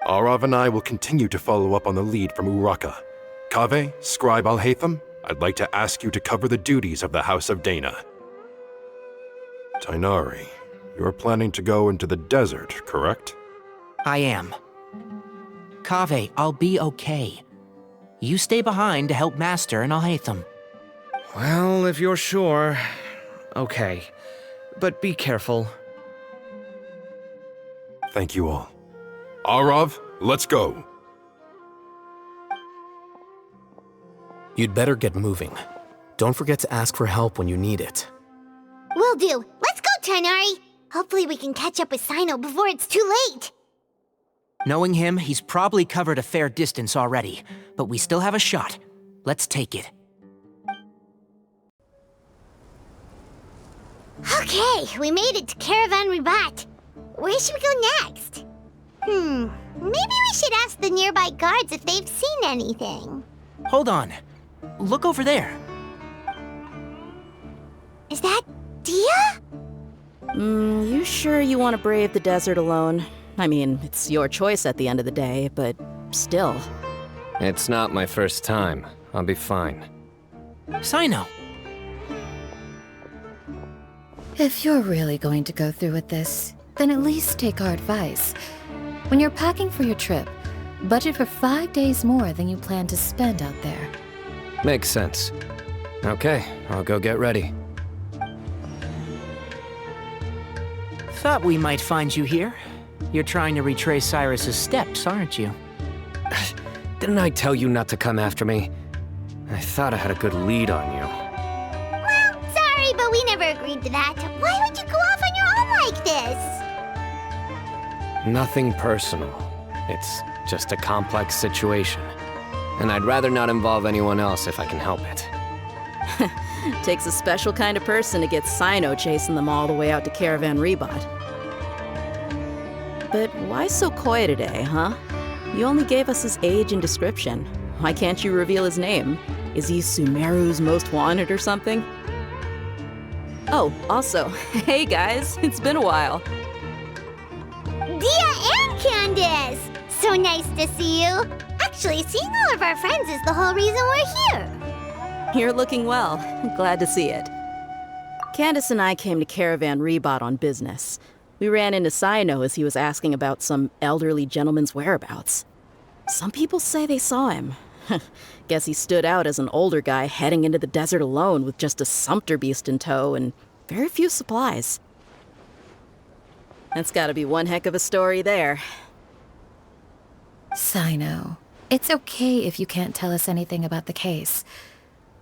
Arav and I will continue to follow up on the lead from Uraka. Kaveh, Scribe Alhaitham, I'd like to ask you to cover the duties of the House of Dana. Tighnari, you're planning to go into the desert, correct? I am. Kaveh, I'll be okay. You stay behind to help Master and Alhaitham. Well, if you're sure. Okay. But be careful. Thank you all. Arav, let's go. You'd better get moving. Don't forget to ask for help when you need it. Will do. Let's go, Tighnari. Hopefully we can catch up with Cyno before it's too late. Knowing him, he's probably covered a fair distance already, but we still have a shot. Let's take it. Okay, we made it to Caravan Ribat. Where should we go next? Maybe we should ask the nearby guards if they've seen anything. Hold on. Look over there. Is that Dia? You sure you want to brave the desert alone? I mean, it's your choice at the end of the day, but still. It's not my first time. I'll be fine. Cyno. If you're really going to go through with this, then at least take our advice. When you're packing for your trip, budget for 5 days more than you plan to spend out there. Makes sense. Okay, I'll go get ready. Thought we might find you here. You're trying to retrace Cyrus's steps, aren't you? Didn't I tell you not to come after me? I thought I had a good lead on you. Well, sorry, but we never agreed to that. Why would you go off on your own like this? Nothing personal. It's just a complex situation. And I'd rather not involve anyone else if I can help it. Takes a special kind of person to get Cyno chasing them all the way out to Caravan Ribat. But why so coy today, huh? You only gave us his age and description. Why can't you reveal his name? Is he Sumeru's most wanted or something? Oh, also, hey guys, it's been a while. Dia and Candace! So nice to see you. Actually, seeing all of our friends is the whole reason we're here. You're looking well. Glad to see it. Candace and I came to Caravan Ribat on business. We ran into Cyno as he was asking about some elderly gentleman's whereabouts. Some people say they saw him. Guess he stood out as an older guy heading into the desert alone with just a sumpter beast in tow and very few supplies. That's gotta be one heck of a story there. Cyno, it's okay if you can't tell us anything about the case,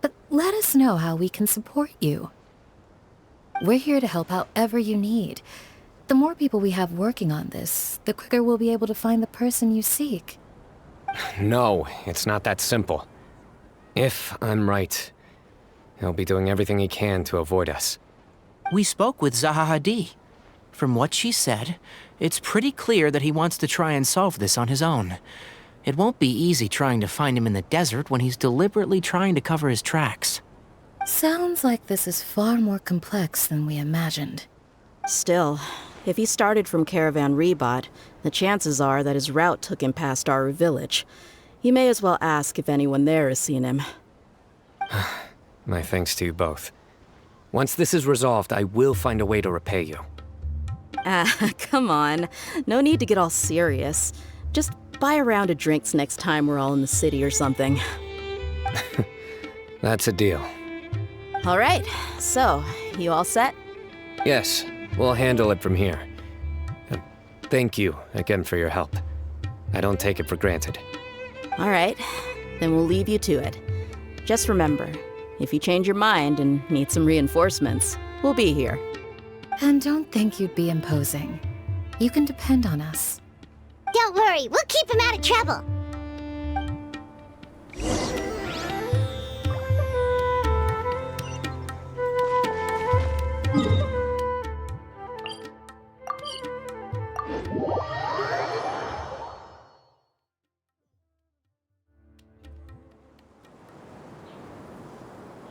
but let us know how we can support you. We're here to help however you need. The more people we have working on this, the quicker we'll be able to find the person you seek. No, it's not that simple. If I'm right, he'll be doing everything he can to avoid us. We spoke with Zaha Hadid. From what she said, it's pretty clear that he wants to try and solve this on his own. It won't be easy trying to find him in the desert when he's deliberately trying to cover his tracks. Sounds like this is far more complex than we imagined. Still, If he started from Caravan Rebot, the chances are that his route took him past Aru village. You may as well ask if anyone there has seen him. My thanks to you both. Once this is resolved, I will find a way to repay you. Come on. No need to get all serious. Just buy a round of drinks next time we're all in the city or something. That's a deal. All right, so, you all set? Yes, we'll handle it from here. Thank you again for your help. I don't take it for granted. All right, then we'll leave you to it. Just remember, if you change your mind and need some reinforcements, we'll be here. And don't think you'd be imposing. You can depend on us. Don't worry, we'll keep him out of trouble.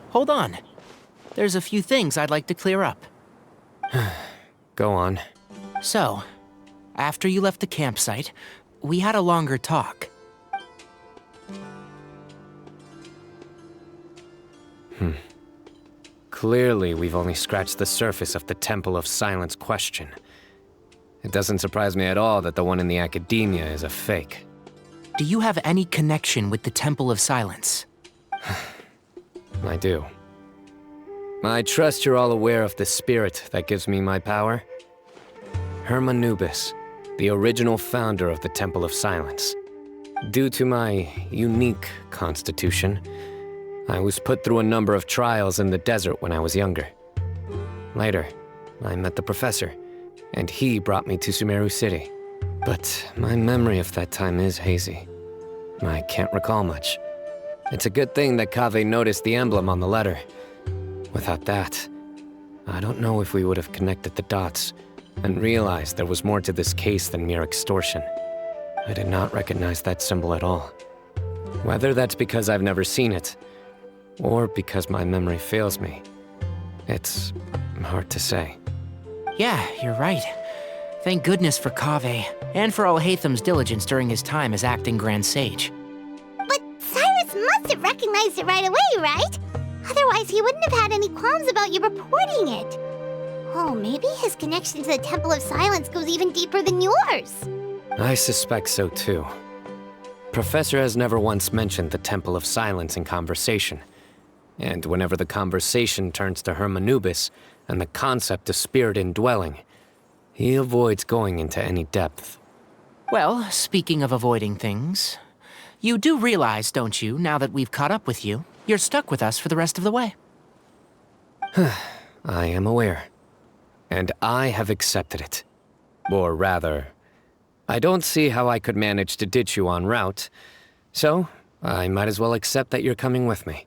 Hold on. There's a few things I'd like to clear up. Go on. So, after you left the campsite, we had a longer talk. Clearly, we've only scratched the surface of the Temple of Silence question. It doesn't surprise me at all that the one in the academia is a fake. Do you have any connection with the Temple of Silence? I do. I trust you're all aware of the spirit that gives me my power. Hermanubis, the original founder of the Temple of Silence. Due to my unique constitution, I was put through a number of trials in the desert when I was younger. Later, I met the professor, and he brought me to Sumeru City. But my memory of that time is hazy. I can't recall much. It's a good thing that Kaveh noticed the emblem on the letter. Without that, I don't know if we would have connected the dots and realized there was more to this case than mere extortion. I did not recognize that symbol at all. Whether that's because I've never seen it, or because my memory fails me, it's hard to say. Yeah, you're right. Thank goodness for Kaveh, and for Alhaitham's diligence during his time as acting Grand Sage. But Cyrus must have recognized it right away, right? Otherwise, he wouldn't have had any qualms about you reporting it. Oh, maybe his connection to the Temple of Silence goes even deeper than yours. I suspect so too. Professor has never once mentioned the Temple of Silence in conversation. And whenever the conversation turns to Hermanubis and the concept of spirit indwelling, he avoids going into any depth. Well, speaking of avoiding things, you do realize, don't you, now that we've caught up with you, you're stuck with us for the rest of the way. I am aware. And I have accepted it. Or rather, I don't see how I could manage to ditch you en route, so I might as well accept that you're coming with me.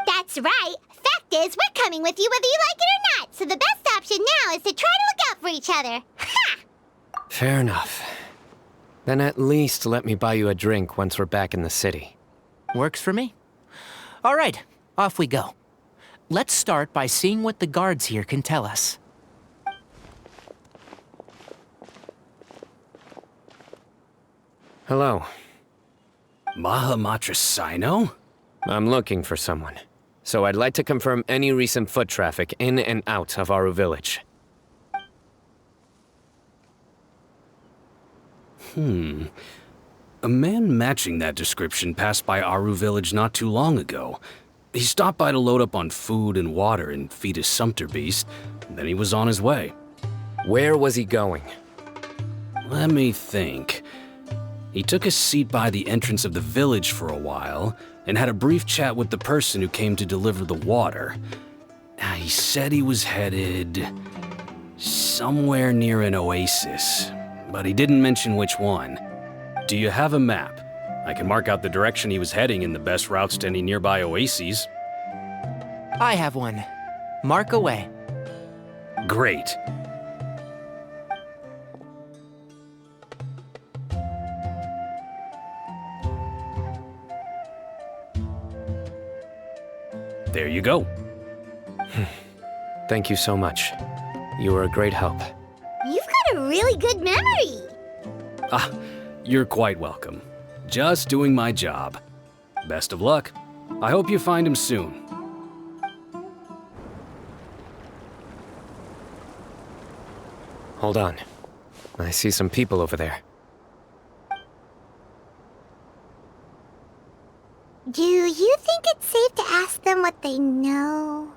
That's right. Fact is, we're coming with you whether you like it or not, so the best option now is to try to look out for each other. Ha! Fair enough. Then at least let me buy you a drink once we're back in the city. Works for me. All right, off we go. Let's start by seeing what the guards here can tell us. Hello. Mahamatra Cyno? I'm looking for someone. So I'd like to confirm any recent foot traffic in and out of Aru village. A man matching that description passed by Aru village not too long ago. He stopped by to load up on food and water and feed his sumpter beast, then he was on his way. Where was he going? Let me think. He took a seat by the entrance of the village for a while, and had a brief chat with the person who came to deliver the water. He said he was headed somewhere near an oasis, but he didn't mention which one. Do you have a map? I can mark out the direction he was heading and the best routes to any nearby oases. I have one. Mark away. Great. There you go. Thank you so much. You were a great help. You've got really good memory. Ah, you're quite welcome. Just doing my job. Best of luck. I hope you find him soon. Hold on. I see some people over there. Do you think it's safe to ask them what they know?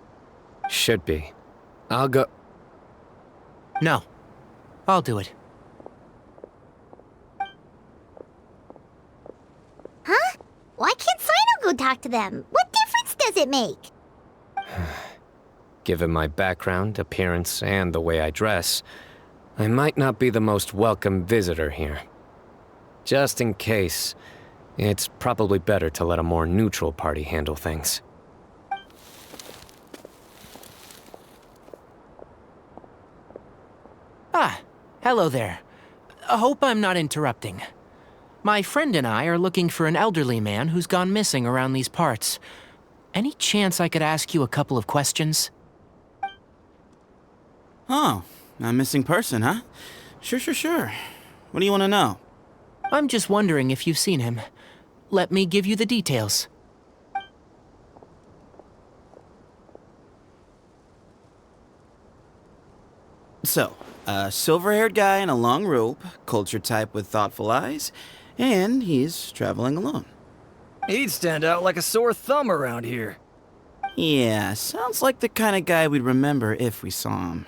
Should be. I'll go. No. I'll do it. Huh? Why can't Cyno go talk to them? What difference does it make? Given my background, appearance, and the way I dress, I might not be the most welcome visitor here. Just in case, it's probably better to let a more neutral party handle things. Ah, hello there. I hope I'm not interrupting. My friend and I are looking for an elderly man who's gone missing around these parts. Any chance I could ask you a couple of questions? Oh, a missing person, huh? Sure. What do you want to know? I'm just wondering if you've seen him. Let me give you the details. So, a silver-haired guy in a long robe, culture type with thoughtful eyes, and he's traveling alone. He'd stand out like a sore thumb around here. Yeah, sounds like the kind of guy we'd remember if we saw him.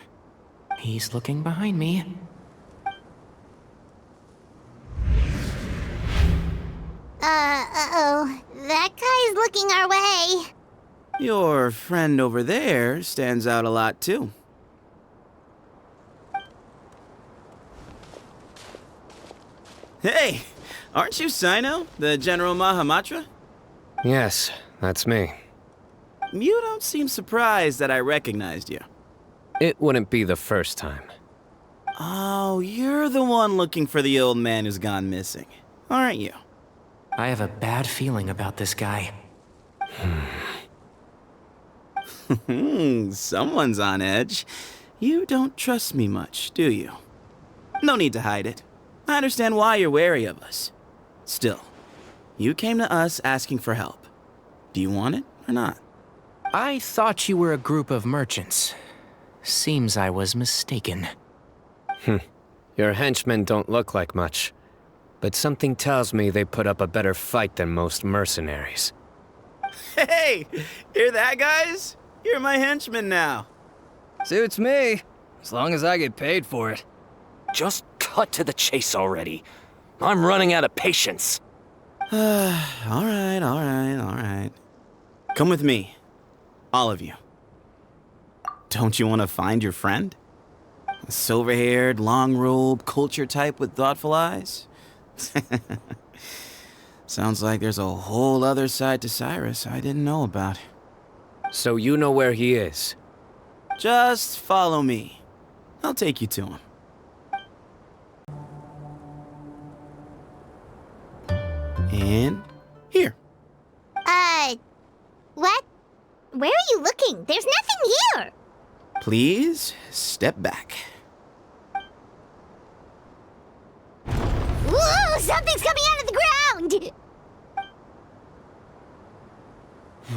He's looking behind me. Uh-oh. That guy's looking our way. Your friend over there stands out a lot, too. Hey! Aren't you Cyno, the General Mahamatra? Yes, that's me. You don't seem surprised that I recognized you. It wouldn't be the first time. Oh, you're the one looking for the old man who's gone missing, aren't you? I have a bad feeling about this guy. Someone's on edge. You don't trust me much, do you? No need to hide it. I understand why you're wary of us. Still, you came to us asking for help. Do you want it or not? I thought you were a group of merchants. Seems I was mistaken. Your henchmen don't look like much, but something tells me they put up a better fight than most mercenaries. Hey! Hear that, guys? You're my henchmen now. Suits me, as long as I get paid for it. Just cut to the chase already. I'm running out of patience. All right. Come with me. All of you. Don't you want to find your friend? A silver-haired, long-robed, culture type with thoughtful eyes? Sounds like there's a whole other side to Cyrus I didn't know about. So you know where he is? Just follow me. I'll take you to him. And here. What? Where are you looking? There's nothing here. Please step back. Whoa, something's coming out of the ground!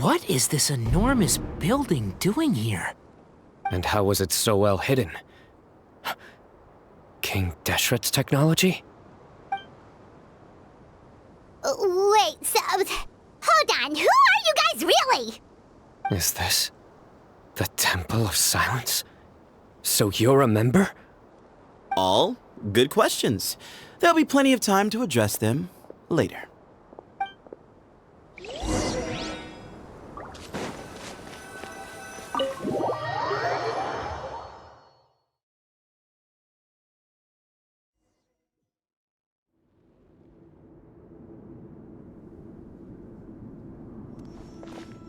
What is this enormous building doing here? And how was it so well hidden? King Deshret's technology? Wait, so... Hold on, who are you guys really? Is this the Temple of Silence? So you're a member? All good questions. There'll be plenty of time to address them later.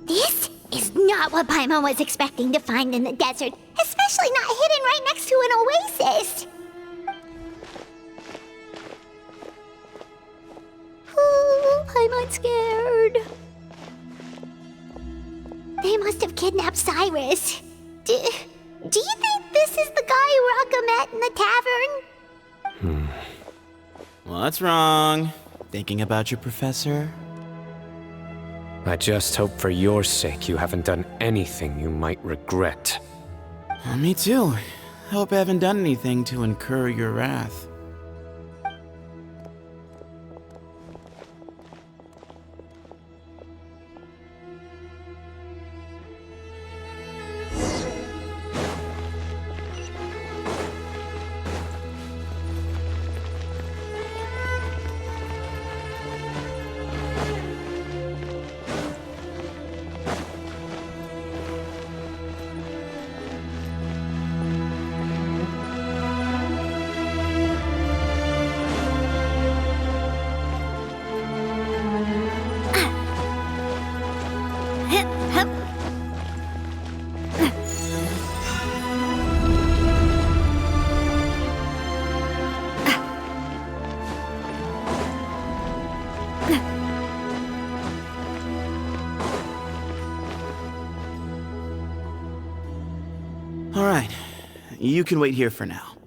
This is not what Paimon was expecting to find in the desert, especially not hidden right next to an oasis. Oh, Paimon's scared. They must have kidnapped Cyrus. Do you think this is the guy Raka met in the tavern? What's wrong? Thinking about your professor? I just hope for your sake you haven't done anything you might regret. Me too. I hope I haven't done anything to incur your wrath. All right, you can wait here for now.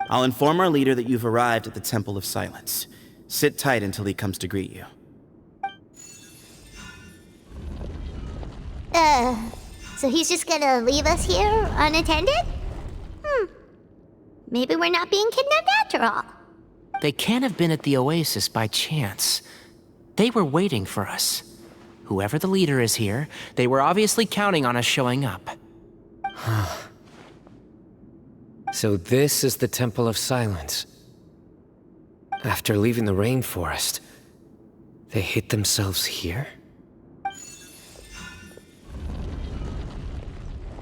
I'll inform our leader that you've arrived at the Temple of Silence. Sit tight until he comes to greet you. So he's just gonna leave us here unattended? Maybe we're not being kidnapped after all. They can't have been at the Oasis by chance. They were waiting for us. Whoever the leader is here, they were obviously counting on us showing up. So this is the Temple of Silence. After leaving the rainforest, they hid themselves here?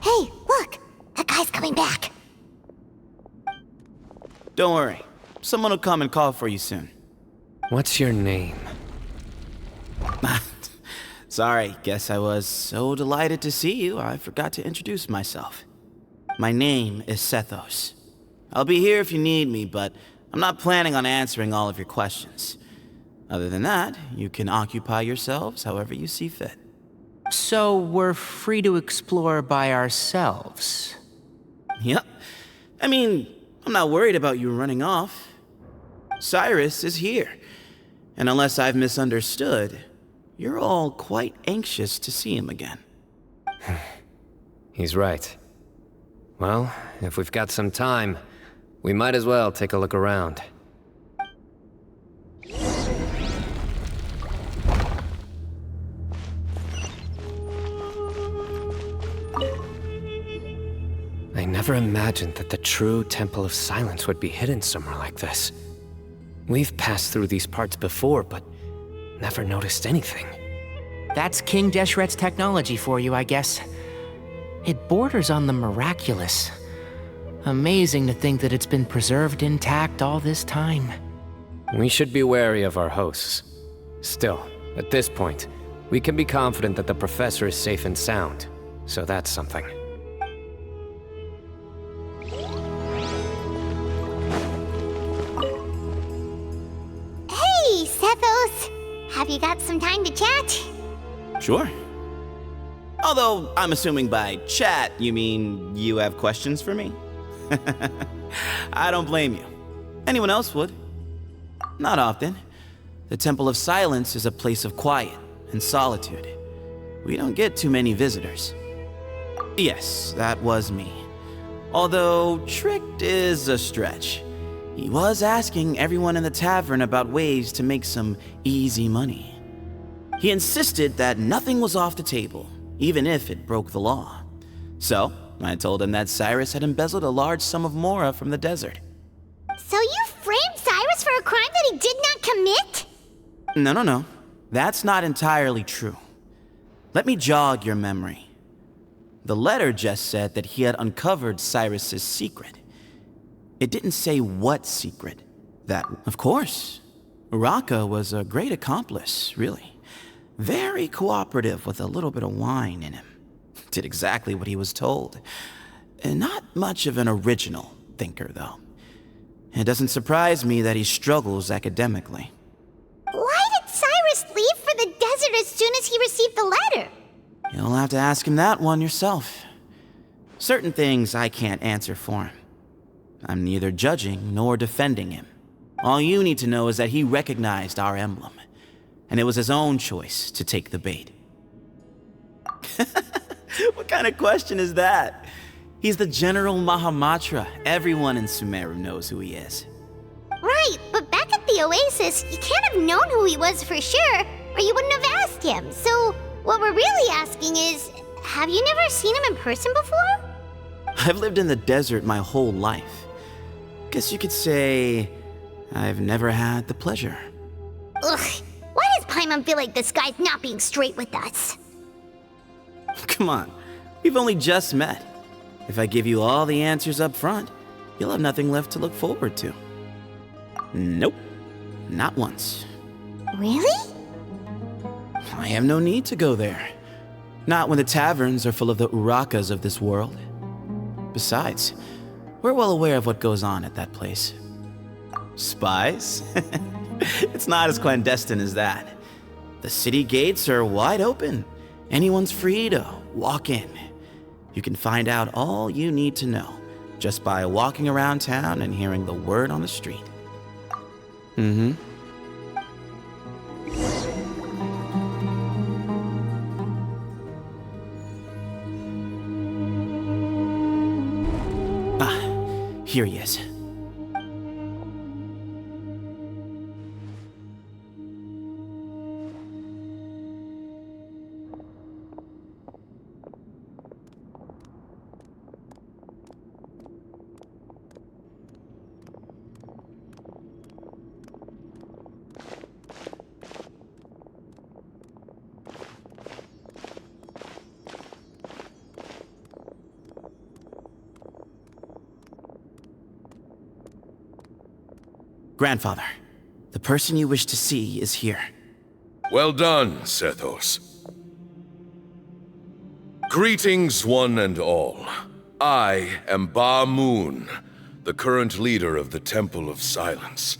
Hey, look! That guy's coming back. Don't worry. Someone will come and call for you soon. What's your name? Sorry, guess I was so delighted to see you, I forgot to introduce myself. My name is Sethos. I'll be here if you need me, but I'm not planning on answering all of your questions. Other than that, you can occupy yourselves however you see fit. So we're free to explore by ourselves? Yep. I mean, I'm not worried about you running off. Cyrus is here. And unless I've misunderstood, you're all quite anxious to see him again. He's right. Well, if we've got some time, we might as well take a look around. I never imagined that the true Temple of Silence would be hidden somewhere like this. We've passed through these parts before, but never noticed anything. That's King Deshret's technology for you, I guess. It borders on the miraculous. Amazing to think that it's been preserved intact all this time. We should be wary of our hosts. Still, at this point, we can be confident that the professor is safe and sound, so that's something. Hey, Sethos! Have you got some time to chat? Sure. Although, I'm assuming by chat, you mean you have questions for me? I don't blame you. Anyone else would. Not often. The Temple of Silence is a place of quiet and solitude. We don't get too many visitors. Yes, that was me. Although, tricked is a stretch. He was asking everyone in the tavern about ways to make some easy money. He insisted that nothing was off the table, even if it broke the law. So, I told him that Cyrus had embezzled a large sum of mora from the desert. So you framed Cyrus for a crime that he did not commit? No. That's not entirely true. Let me jog your memory. The letter just said that he had uncovered Cyrus's secret. It didn't say what secret. That, of course. Uraka was a great accomplice, really. Very cooperative with a little bit of wine in him. Did exactly what he was told. And not much of an original thinker, though. It doesn't surprise me that he struggles academically. Why did Cyrus leave for the desert as soon as he received the letter? You'll have to ask him that one yourself. Certain things I can't answer for him. I'm neither judging nor defending him. All you need to know is that he recognized our emblem, and it was his own choice to take the bait. What kind of question is that? He's the General Mahamatra. Everyone in Sumeru knows who he is. Right, but back at the Oasis, you can't have known who he was for sure, or you wouldn't have asked him. So, what we're really asking is, have you never seen him in person before? I've lived in the desert my whole life. Guess you could say I've never had the pleasure. Ugh, why does Paimon feel like this guy's not being straight with us? Come on, we've only just met. If I give you all the answers up front, you'll have nothing left to look forward to. Nope, not once. Really? I have no need to go there. Not when the taverns are full of the Urakas of this world. Besides, we're well aware of what goes on at that place. Spies? It's not as clandestine as that. The city gates are wide open. Anyone's free to walk in. You can find out all you need to know just by walking around town and hearing the word on the street. Mm-hmm. Ah, here he is. Grandfather, the person you wish to see is here. Well done, Sethos. Greetings, one and all. I am Ba Moon, the current leader of the Temple of Silence.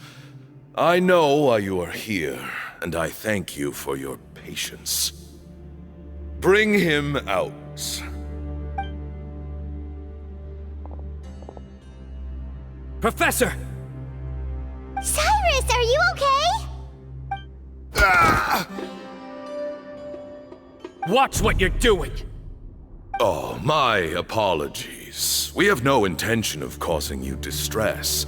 I know why you are here, and I thank you for your patience. Bring him out. Professor! Cyrus, are you okay? Watch what you're doing! Oh, my apologies. We have no intention of causing you distress.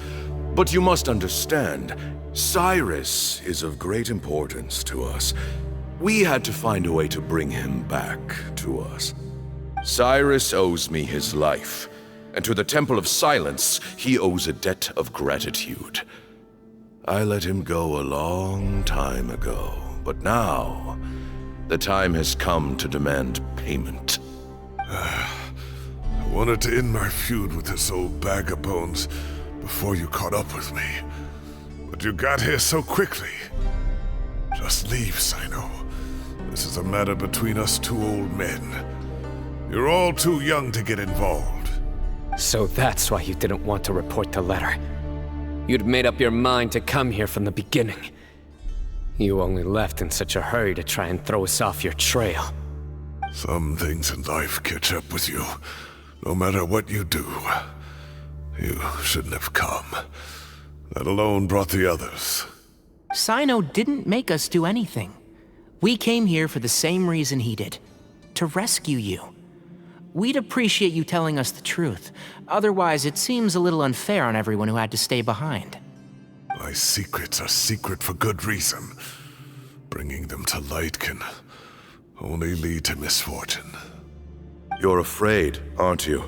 But you must understand, Cyrus is of great importance to us. We had to find a way to bring him back to us. Cyrus owes me his life, and to the Temple of Silence, he owes a debt of gratitude. I let him go a long time ago, but now, the time has come to demand payment. I wanted to end my feud with this old bag of bones before you caught up with me. But you got here so quickly. Just leave, Cyno. This is a matter between us two old men. You're all too young to get involved. So that's why you didn't want to report the letter. You'd made up your mind to come here from the beginning. You only left in such a hurry to try and throw us off your trail. Some things in life catch up with you, no matter what you do. You shouldn't have come. That alone brought the others. Cyno didn't make us do anything. We came here for the same reason he did. To rescue you. We'd appreciate you telling us the truth. Otherwise, it seems a little unfair on everyone who had to stay behind. My secrets are secret for good reason. Bringing them to light can only lead to misfortune. You're afraid, aren't you?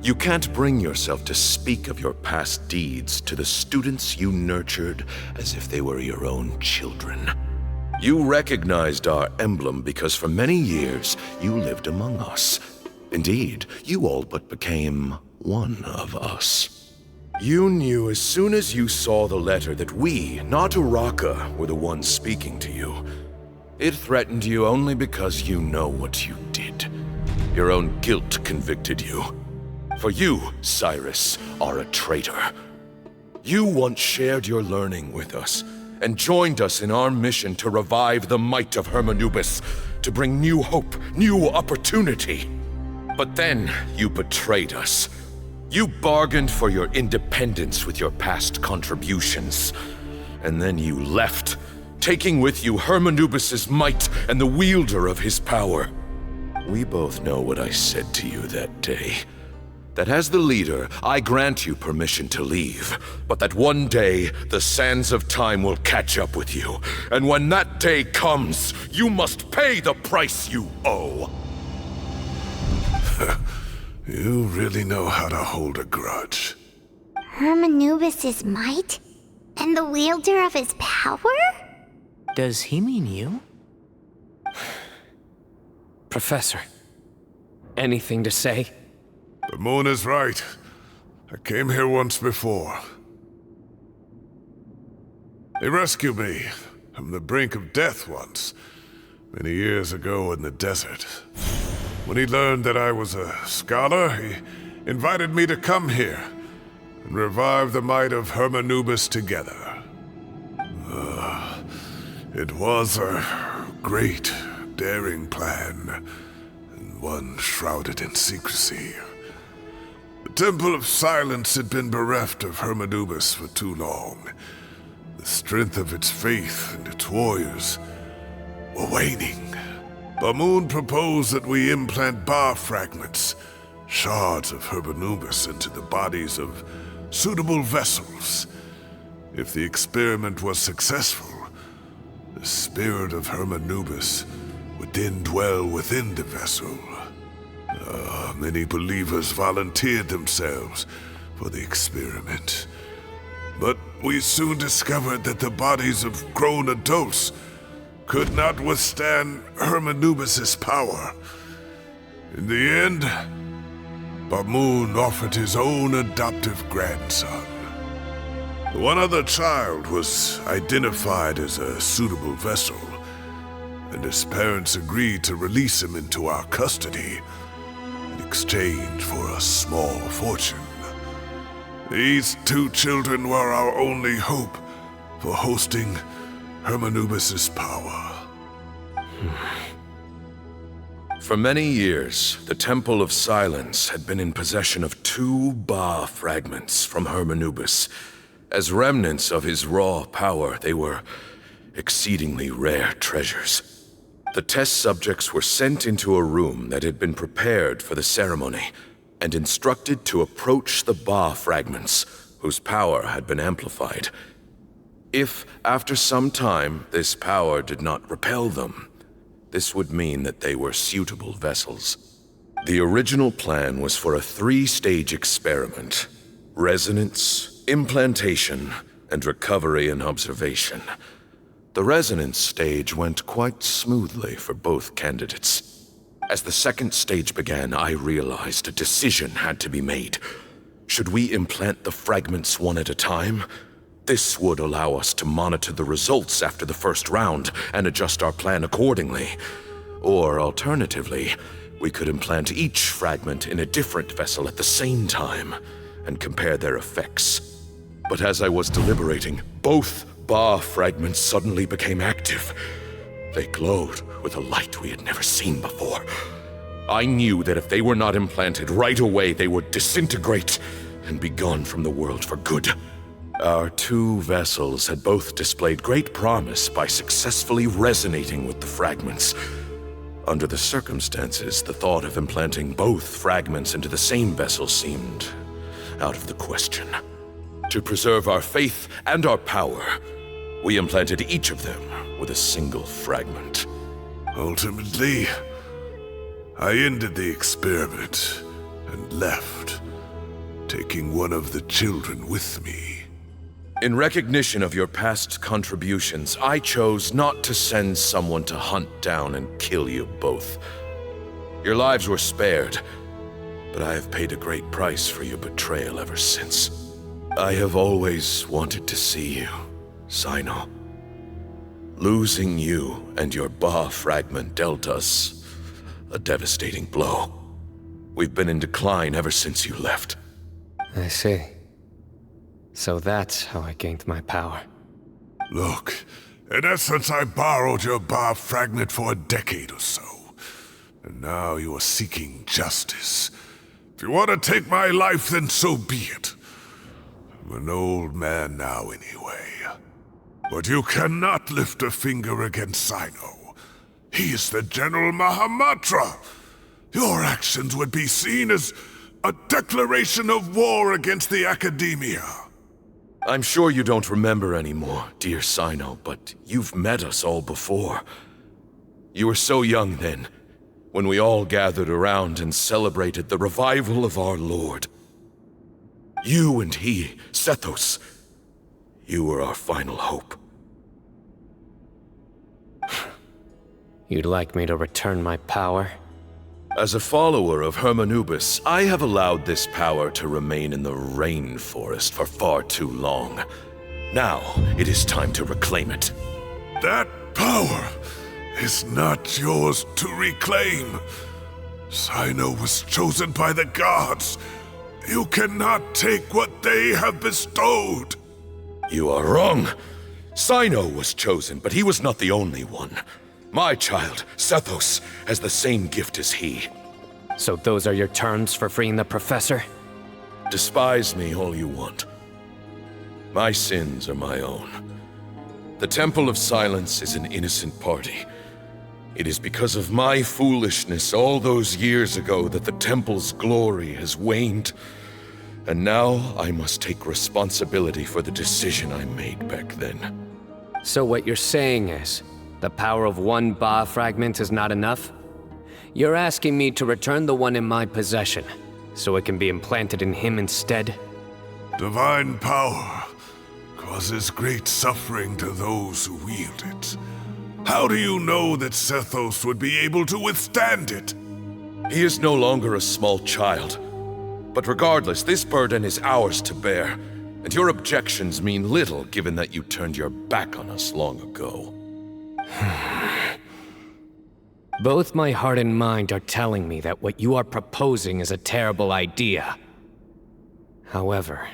You can't bring yourself to speak of your past deeds to the students you nurtured as if they were your own children. You recognized our emblem because for many years you lived among us. Indeed, you all but became one of us. You knew as soon as you saw the letter that we, not Uraka, were the ones speaking to you. It threatened you only because you know what you did. Your own guilt convicted you. For you, Cyrus, are a traitor. You once shared your learning with us, and joined us in our mission to revive the might of Hermanubis, to bring new hope, new opportunity. But then you betrayed us. You bargained for your independence with your past contributions. And then you left, taking with you Hermanubis' might and the wielder of his power. We both know what I said to you that day. That as the leader, I grant you permission to leave, but that one day, the sands of time will catch up with you. And when that day comes, you must pay the price you owe. You really know how to hold a grudge. Hermanubis' might? And the wielder of his power? Does he mean you? Professor, anything to say? The moon is right. I came here once before. He rescued me from the brink of death once, many years ago in the desert. When he learned that I was a scholar, he invited me to come here and revive the might of Hermanubis together. It was a great, daring plan, and one shrouded in secrecy. The Temple of Silence had been bereft of Hermanubis for too long. The strength of its faith and its warriors were waning. Bamoon proposed that we implant bar fragments, shards of Hermanubis, into the bodies of suitable vessels. If the experiment was successful, the spirit of Hermanubis would then dwell within the vessel. Many believers volunteered themselves for the experiment. But we soon discovered that the bodies of grown adults could not withstand Hermanubis' power. In the end, Bamoon offered his own adoptive grandson. One other child was identified as a suitable vessel, and his parents agreed to release him into our custody in exchange for a small fortune. These two children were our only hope for hosting Hermanubis' power. For many years, the Temple of Silence had been in possession of 2 Ba fragments from Hermanubis. As remnants of his raw power, they were exceedingly rare treasures. The test subjects were sent into a room that had been prepared for the ceremony, and instructed to approach the Ba fragments, whose power had been amplified. If, after some time, this power did not repel them, this would mean that they were suitable vessels. The original plan was for a 3-stage experiment: resonance, implantation, and recovery and observation. The resonance stage went quite smoothly for both candidates. As the 2nd stage began, I realized a decision had to be made. Should we implant the fragments one at a time? This would allow us to monitor the results after the first round and adjust our plan accordingly. Or alternatively, we could implant each fragment in a different vessel at the same time and compare their effects. But as I was deliberating, both Ba fragments suddenly became active. They glowed with a light we had never seen before. I knew that if they were not implanted right away, they would disintegrate and be gone from the world for good. Our 2 vessels had both displayed great promise by successfully resonating with the fragments. Under the circumstances, the thought of implanting both fragments into the same vessel seemed out of the question. To preserve our faith and our power, we implanted each of them with a single fragment. Ultimately, I ended the experiment and left, taking one of the children with me. In recognition of your past contributions, I chose not to send someone to hunt down and kill you both. Your lives were spared, but I have paid a great price for your betrayal ever since. I have always wanted to see you, Cyno. Losing you and your Ba fragment dealt us a devastating blow. We've been in decline ever since you left. I see. So that's how I gained my power. Look, in essence, I borrowed your Ba fragment for a decade or so. And now you are seeking justice, If you want to take my life, then so be it. I'm an old man now anyway. But you cannot lift a finger against Cyno. He is the General Mahamatra. Your actions would be seen as a declaration of war against the Academia. I'm sure you don't remember anymore, dear Cyno, but you've met us all before. You were so young then, when we all gathered around and celebrated the revival of our Lord. You and he, Sethos, you were our final hope. You'd like me to return my power? As a follower of Hermanubis, I have allowed this power to remain in the rainforest for far too long. Now, it is time to reclaim it. That power is not yours to reclaim. Cyno was chosen by the gods. You cannot take what they have bestowed. You are wrong. Cyno was chosen, but he was not the only one. My child, Sethos, has the same gift as he. So those are your terms for freeing the professor? Despise me all you want. My sins are my own. The Temple of Silence is an innocent party. It is because of my foolishness all those years ago that the Temple's glory has waned. And now I must take responsibility for the decision I made back then. So what you're saying is, the power of one Ba fragment is not enough? You're asking me to return the one in my possession, so it can be implanted in him instead? Divine power causes great suffering to those who wield it. How do you know that Sethos would be able to withstand it? He is no longer a small child. But regardless, this burden is ours to bear, and your objections mean little given that you turned your back on us long ago. Both my heart and mind are telling me that what you are proposing is a terrible idea. However...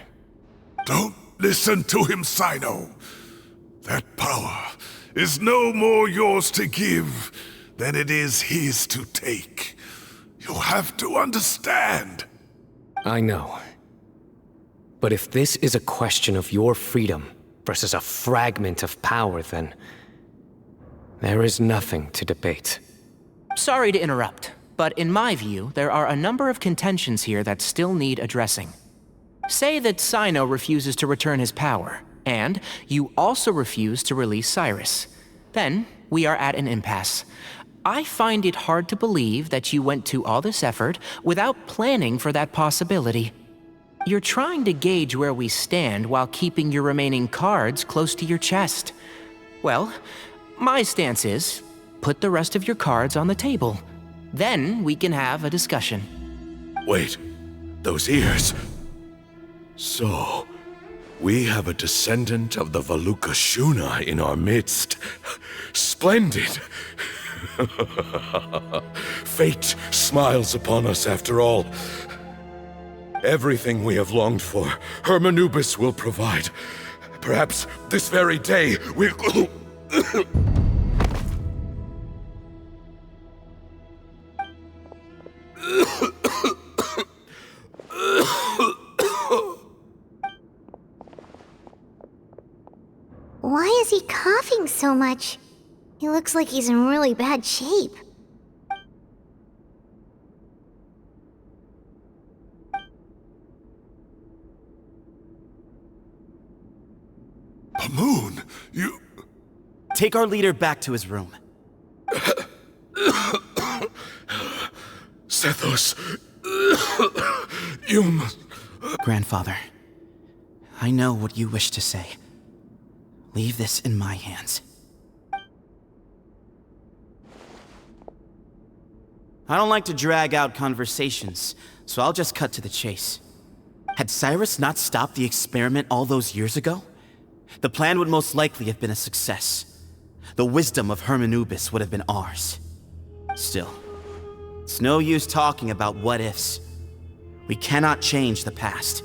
Don't listen to him, Cyno. That power is no more yours to give than it is his to take. You have to understand. I know. But if this is a question of your freedom versus a fragment of power, then... there is nothing to debate. Sorry to interrupt, but in my view, there are a number of contentions here that still need addressing. Say that Cyno refuses to return his power, and you also refuse to release Cyrus. Then, we are at an impasse. I find it hard to believe that you went to all this effort without planning for that possibility. You're trying to gauge where we stand while keeping your remaining cards close to your chest. Well, my stance is, put the rest of your cards on the table. Then we can have a discussion. Wait, those ears... So, we have a descendant of the Valukashuna in our midst. Splendid! Fate smiles upon us after all. Everything we have longed for, Hermanubis will provide. Perhaps this very day we'll... Why is he coughing so much? He looks like he's in really bad shape. Pamoon, you... Take our leader back to his room. Sethos, you must... Grandfather, I know what you wish to say. Leave this in my hands. I don't like to drag out conversations, so I'll just cut to the chase. Had Cyrus not stopped the experiment all those years ago, the plan would most likely have been a success. The wisdom of Hermanubis would have been ours. Still, it's no use talking about what-ifs. We cannot change the past.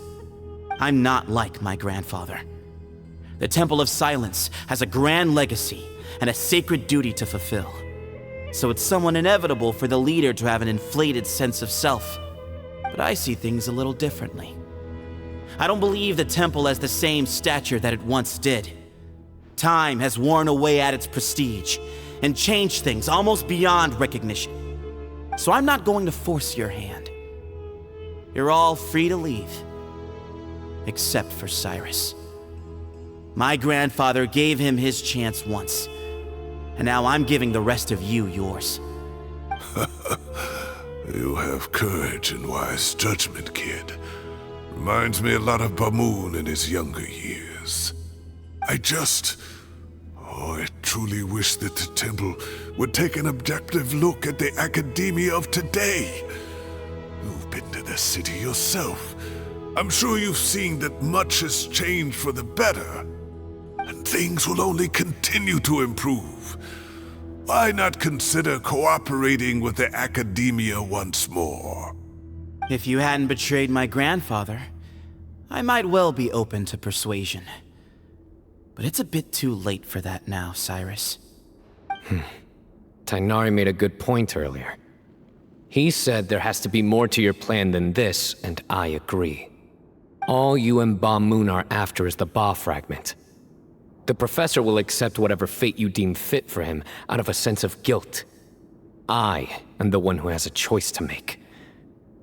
I'm not like my grandfather. The Temple of Silence has a grand legacy and a sacred duty to fulfill. So it's somewhat inevitable for the leader to have an inflated sense of self. But I see things a little differently. I don't believe the temple has the same stature that it once did. Time has worn away at its prestige and changed things almost beyond recognition. So I'm not going to force your hand. You're all free to leave. Except for Cyrus. My grandfather gave him his chance once, and now I'm giving the rest of you yours. You have courage and wise judgment, kid. Reminds me a lot of Bamoon in his younger years. I truly wish that the temple would take an objective look at the academia of today. You've been to the city yourself. I'm sure you've seen that much has changed for the better, and things will only continue to improve. Why not consider cooperating with the academia once more? If you hadn't betrayed my grandfather, I might well be open to persuasion. But it's a bit too late for that now, Cyrus. Tighnari made a good point earlier. He said there has to be more to your plan than this, and I agree. All you and Bamoon are after is the Ba fragment. The professor will accept whatever fate you deem fit for him out of a sense of guilt. I am the one who has a choice to make.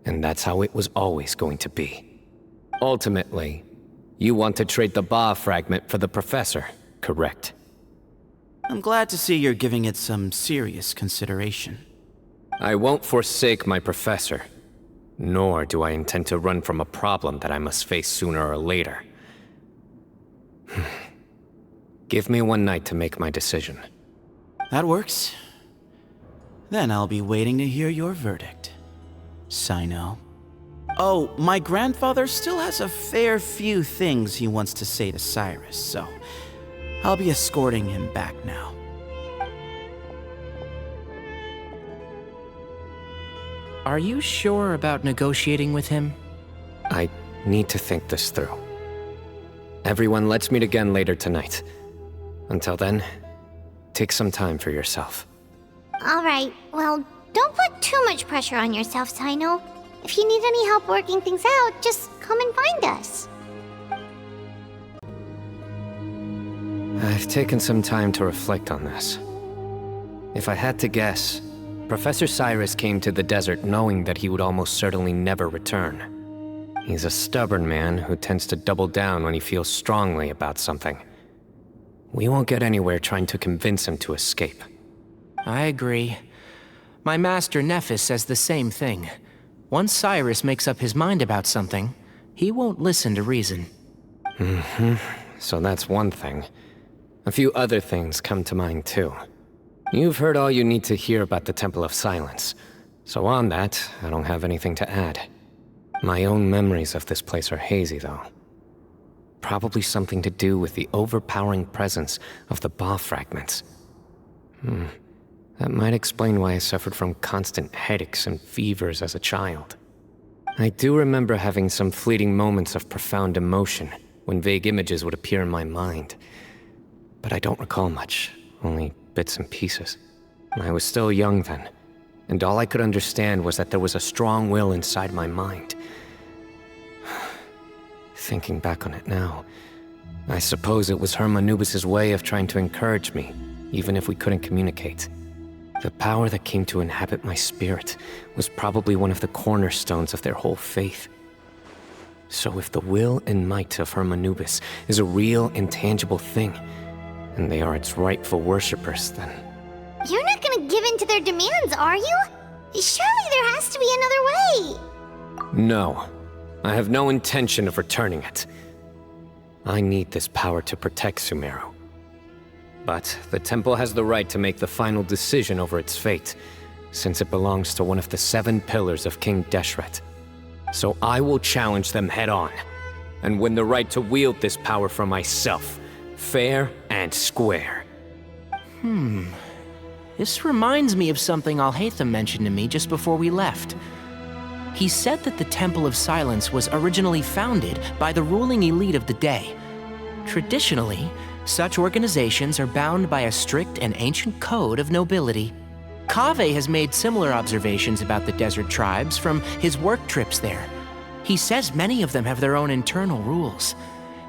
And that's how it was always going to be. Ultimately, you want to trade the Ba fragment for the professor, correct? I'm glad to see you're giving it some serious consideration. I won't forsake my professor, nor do I intend to run from a problem that I must face sooner or later. Give me one night to make my decision. That works. Then I'll be waiting to hear your verdict, Cyno. Oh, my grandfather still has a fair few things he wants to say to Cyrus, so I'll be escorting him back now. Are you sure about negotiating with him? I need to think this through. Everyone, let's meet again later tonight. Until then, take some time for yourself. All right, well, don't put too much pressure on yourself, Cyno. If you need any help working things out, just come and find us. I've taken some time to reflect on this. If I had to guess, Professor Cyrus came to the desert knowing that he would almost certainly never return. He's a stubborn man who tends to double down when he feels strongly about something. We won't get anywhere trying to convince him to escape. I agree. My master Nephis says the same thing. Once Cyrus makes up his mind about something, he won't listen to reason. So that's one thing. A few other things come to mind too. You've heard all you need to hear about the Temple of Silence, so on that, I don't have anything to add. My own memories of this place are hazy, though. Probably something to do with the overpowering presence of the Ba fragments. That might explain why I suffered from constant headaches and fevers as a child. I do remember having some fleeting moments of profound emotion when vague images would appear in my mind. But I don't recall much, only bits and pieces. I was still young then, and all I could understand was that there was a strong will inside my mind. Thinking back on it now, I suppose it was Hermanubis' way of trying to encourage me, even if we couldn't communicate. The power that came to inhabit my spirit was probably one of the cornerstones of their whole faith. So if the will and might of Hermanubis is a real, intangible thing, and they are its rightful worshippers, then... You're not gonna give in to their demands, are you? Surely there has to be another way. No. I have no intention of returning it. I need this power to protect Sumeru. But the temple has the right to make the final decision over its fate, since it belongs to one of the 7 pillars of King Deshret. So I will challenge them head-on, and win the right to wield this power for myself, fair and square. This reminds me of something Alhaitham mentioned to me just before we left. He said that the Temple of Silence was originally founded by the ruling elite of the day. Traditionally, such organizations are bound by a strict and ancient code of nobility. Kaveh has made similar observations about the desert tribes from his work trips there. He says many of them have their own internal rules.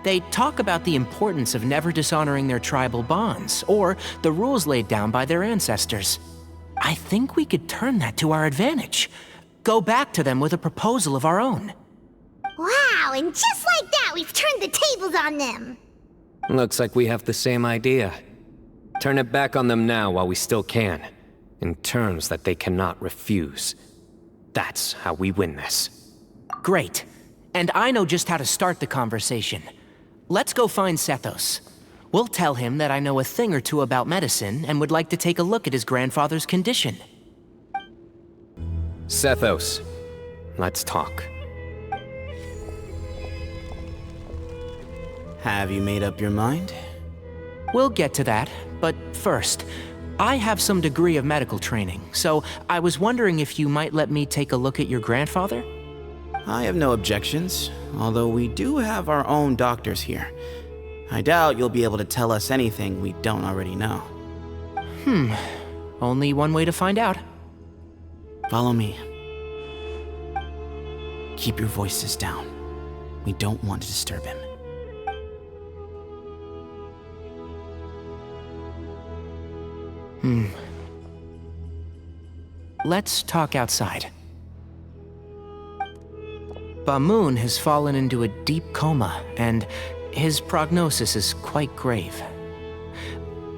They talk about the importance of never dishonoring their tribal bonds, or the rules laid down by their ancestors. I think we could turn that to our advantage. Go back to them with a proposal of our own. Wow, and just like that, we've turned the tables on them. Looks like we have the same idea. Turn it back on them now while we still can, in terms that they cannot refuse. That's how we win this. Great. And I know just how to start the conversation. Let's go find Sethos. We'll tell him that I know a thing or two about medicine and would like to take a look at his grandfather's condition. Sethos, let's talk. Have you made up your mind? We'll get to that, but first, I have some degree of medical training, so I was wondering if you might let me take a look at your grandfather? I have no objections, although we do have our own doctors here. I doubt you'll be able to tell us anything we don't already know. Only one way to find out. Follow me. Keep your voices down. We don't want to disturb him. Let's talk outside. Bamoon has fallen into a deep coma, and his prognosis is quite grave.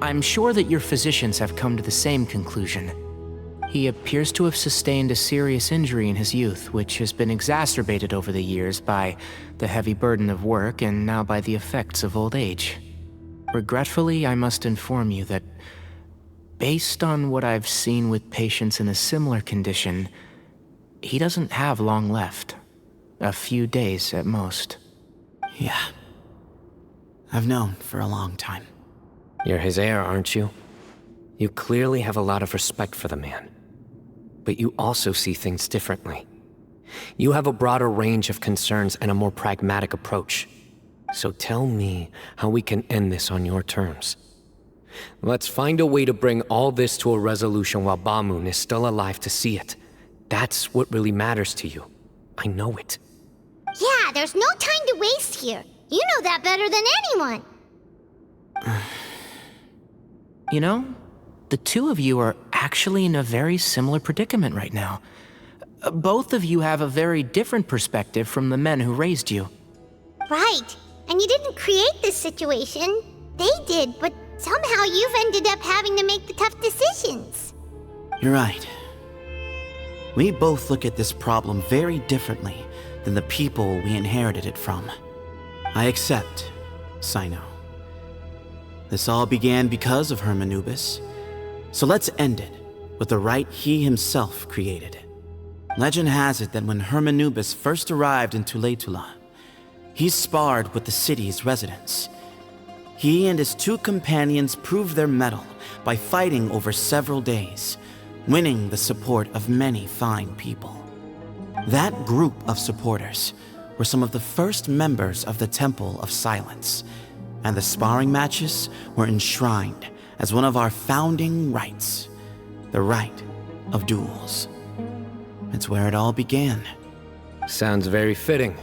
I'm sure that your physicians have come to the same conclusion. He appears to have sustained a serious injury in his youth, which has been exacerbated over the years by the heavy burden of work and now by the effects of old age. Regretfully, I must inform you that, based on what I've seen with patients in a similar condition, he doesn't have long left. A few days at most. Yeah. I've known for a long time. You're his heir, aren't you? You clearly have a lot of respect for the man. But you also see things differently. You have a broader range of concerns and a more pragmatic approach. So tell me how we can end this on your terms. Let's find a way to bring all this to a resolution while Bamoon is still alive to see it. That's what really matters to you. I know it. Yeah, there's no time to waste here. You know that better than anyone. You know, the two of you are actually in a very similar predicament right now. Both of you have a very different perspective from the men who raised you. Right. And you didn't create this situation. They did, but somehow you've ended up having to make the tough decisions. You're right. We both look at this problem very differently than the people we inherited it from. I accept, Cyno. This all began because of Hermanubis, so let's end it with the rite he himself created. Legend has it that when Hermanubis first arrived in Tuletula, he sparred with the city's residents. He and his two companions proved their mettle by fighting over several days, winning the support of many fine people. That group of supporters were some of the first members of the Temple of Silence, and the sparring matches were enshrined as one of our founding rites, the rite of duels. It's where it all began. Sounds very fitting.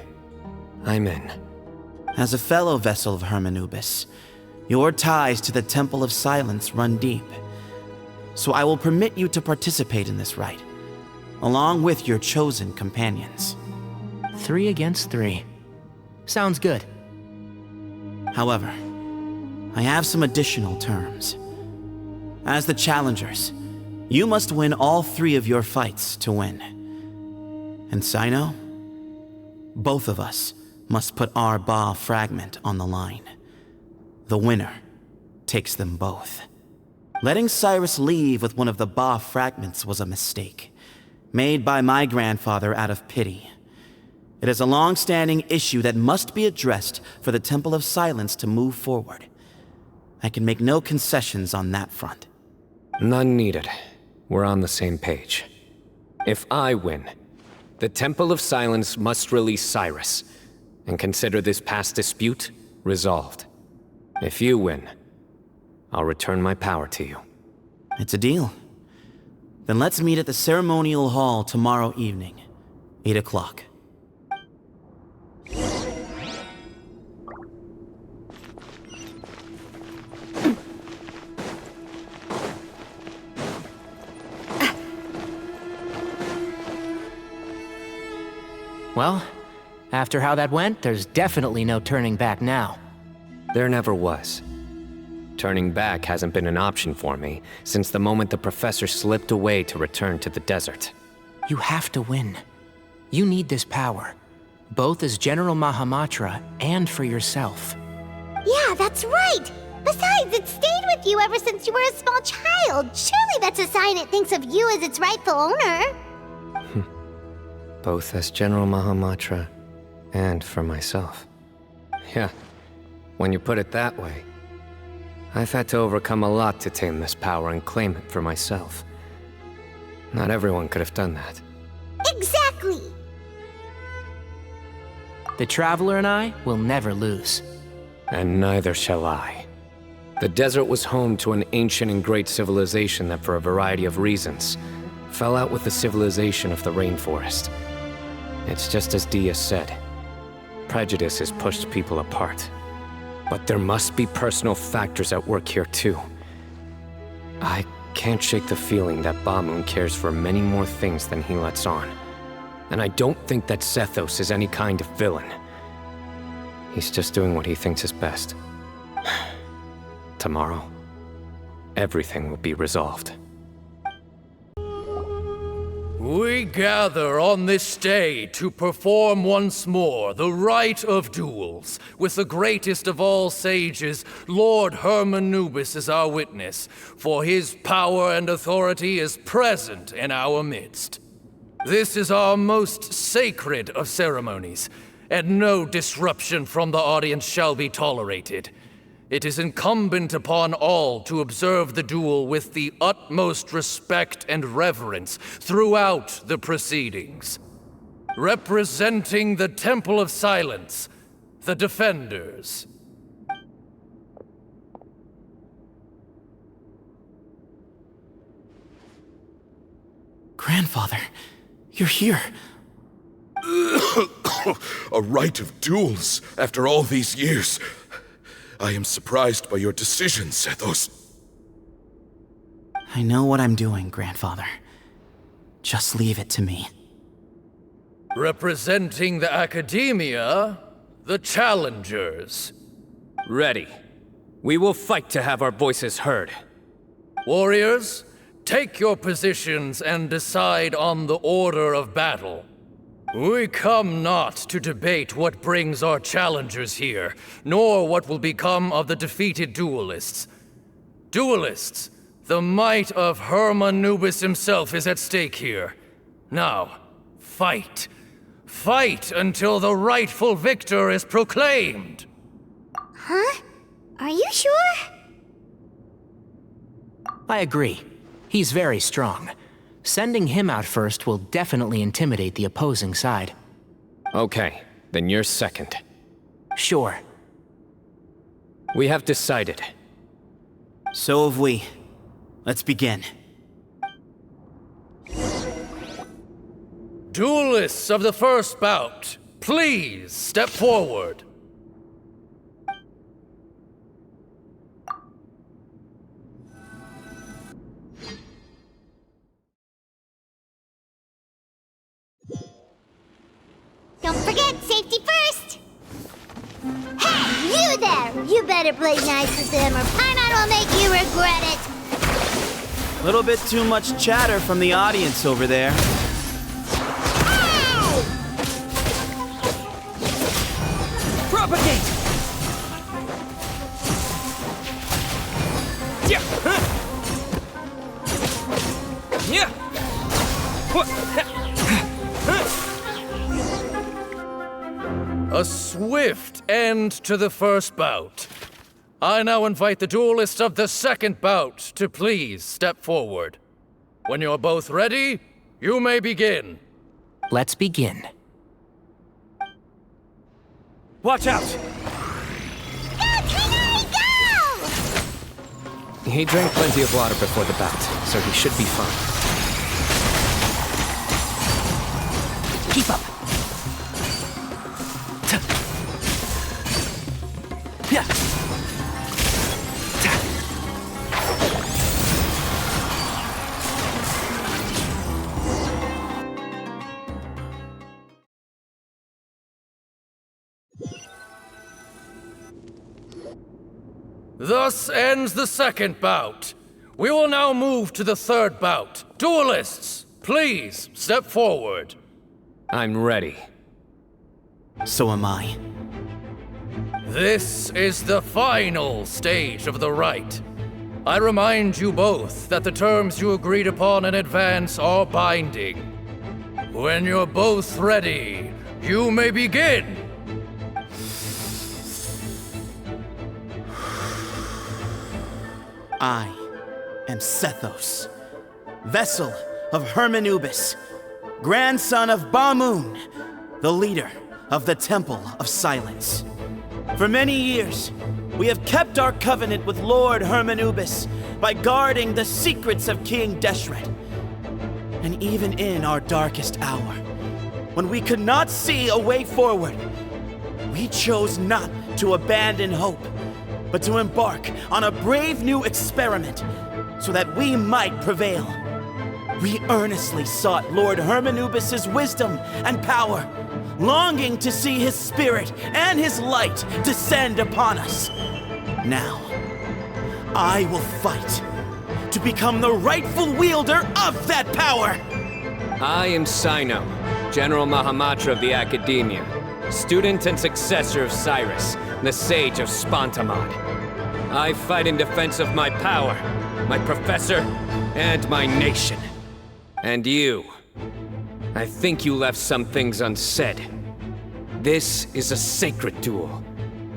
I'm in. As a fellow vessel of Hermanubis, your ties to the Temple of Silence run deep, so I will permit you to participate in this rite, along with your chosen companions. 3 against 3. Sounds good. However, I have some additional terms. As the challengers, you must win all 3 of your fights to win. And Cyno, both of us must put our Ba fragment on the line. The winner takes them both. Letting Cyrus leave with one of the Ba fragments was a mistake, made by my grandfather out of pity. It is a long-standing issue that must be addressed for the Temple of Silence to move forward. I can make no concessions on that front. None needed. We're on the same page. If I win, the Temple of Silence must release Cyrus, and consider this past dispute resolved. If you win, I'll return my power to you. It's a deal. Then let's meet at the ceremonial hall tomorrow evening, 8 o'clock. Well, after how that went, there's definitely no turning back now. There never was. Turning back hasn't been an option for me since the moment the professor slipped away to return to the desert. You have to win. You need this power, both as General Mahamatra and for yourself. Yeah, that's right! Besides, it stayed with you ever since you were a small child. Surely that's a sign it thinks of you as its rightful owner. Both as General Mahamatra and for myself. Yeah, when you put it that way, I've had to overcome a lot to tame this power and claim it for myself. Not everyone could have done that. Exactly! The Traveler and I will never lose. And neither shall I. The desert was home to an ancient and great civilization that, for a variety of reasons, fell out with the civilization of the rainforest. It's just as Dia said. Prejudice has pushed people apart. But there must be personal factors at work here too. I can't shake the feeling that Bamoon cares for many more things than he lets on. And I don't think that Sethos is any kind of villain. He's just doing what he thinks is best. Tomorrow, everything will be resolved. We gather on this day to perform once more the rite of duels, with the greatest of all sages, Lord Hermanubis, as our witness, for his power and authority is present in our midst. This is our most sacred of ceremonies, and no disruption from the audience shall be tolerated. It is incumbent upon all to observe the duel with the utmost respect and reverence throughout the proceedings. Representing the Temple of Silence, the Defenders. Grandfather, you're here. A rite of duels after all these years. I am surprised by your decision, Sethos. I know what I'm doing, Grandfather. Just leave it to me. Representing the Academia, the Challengers. Ready. We will fight to have our voices heard. Warriors, take your positions and decide on the order of battle. We come not to debate what brings our challengers here, nor what will become of the defeated duelists. Duelists, the might of Hermanubis himself is at stake here. Now, fight. Fight until the rightful victor is proclaimed. Huh? Are you sure? I agree. He's very strong. Sending him out first will definitely intimidate the opposing side. Okay, then you're second. Sure. We have decided. So have we. Let's begin. Duelists of the first bout, please step forward. Don't forget, safety first! Hey, you there! You better play nice with him or Paimon will make you regret it! A little bit too much chatter from the audience over there. Propagate! Yeah! Yeah! A swift end to the first bout. I now invite the duelists of the second bout to please step forward. When you're both ready, you may begin. Let's begin. Watch out! He drank plenty of water before the bout, so he should be fine. Keep up. Yeah. Thus ends the second bout. We will now move to the third bout. Duelists, please step forward. I'm ready. So am I. This is the final stage of the rite. I remind you both that the terms you agreed upon in advance are binding. When you're both ready, you may begin. I am Sethos, vessel of Hermanubis, grandson of Bamoon, the leader of the Temple of Silence. For many years, we have kept our covenant with Lord Hermanubis by guarding the secrets of King Deshret. And even in our darkest hour, when we could not see a way forward, we chose not to abandon hope, but to embark on a brave new experiment so that we might prevail. We earnestly sought Lord Hermanubis' wisdom and power, longing to see his spirit and his light descend upon us. Now, I will fight to become the rightful wielder of that power! I am Cyno, General Mahamatra of the Academia, student and successor of Cyrus, the Sage of Spantamad. I fight in defense of my power, my professor, and my nation. And you. I think you left some things unsaid. This is a sacred duel,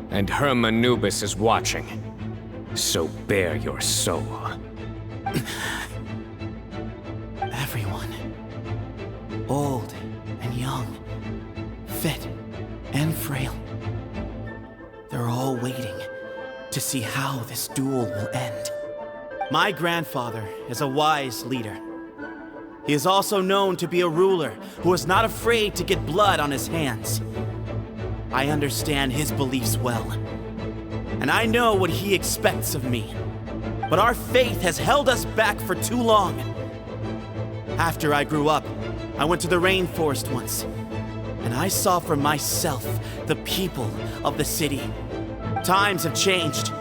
and Hermanubis is watching. So bare your soul. Everyone, old and young, fit and frail, they're all waiting to see how this duel will end. My grandfather is a wise leader. He is also known to be a ruler who is not afraid to get blood on his hands. I understand his beliefs well, and I know what he expects of me. But our faith has held us back for too long. After I grew up, I went to the rainforest once, and I saw for myself the people of the city. Times have changed.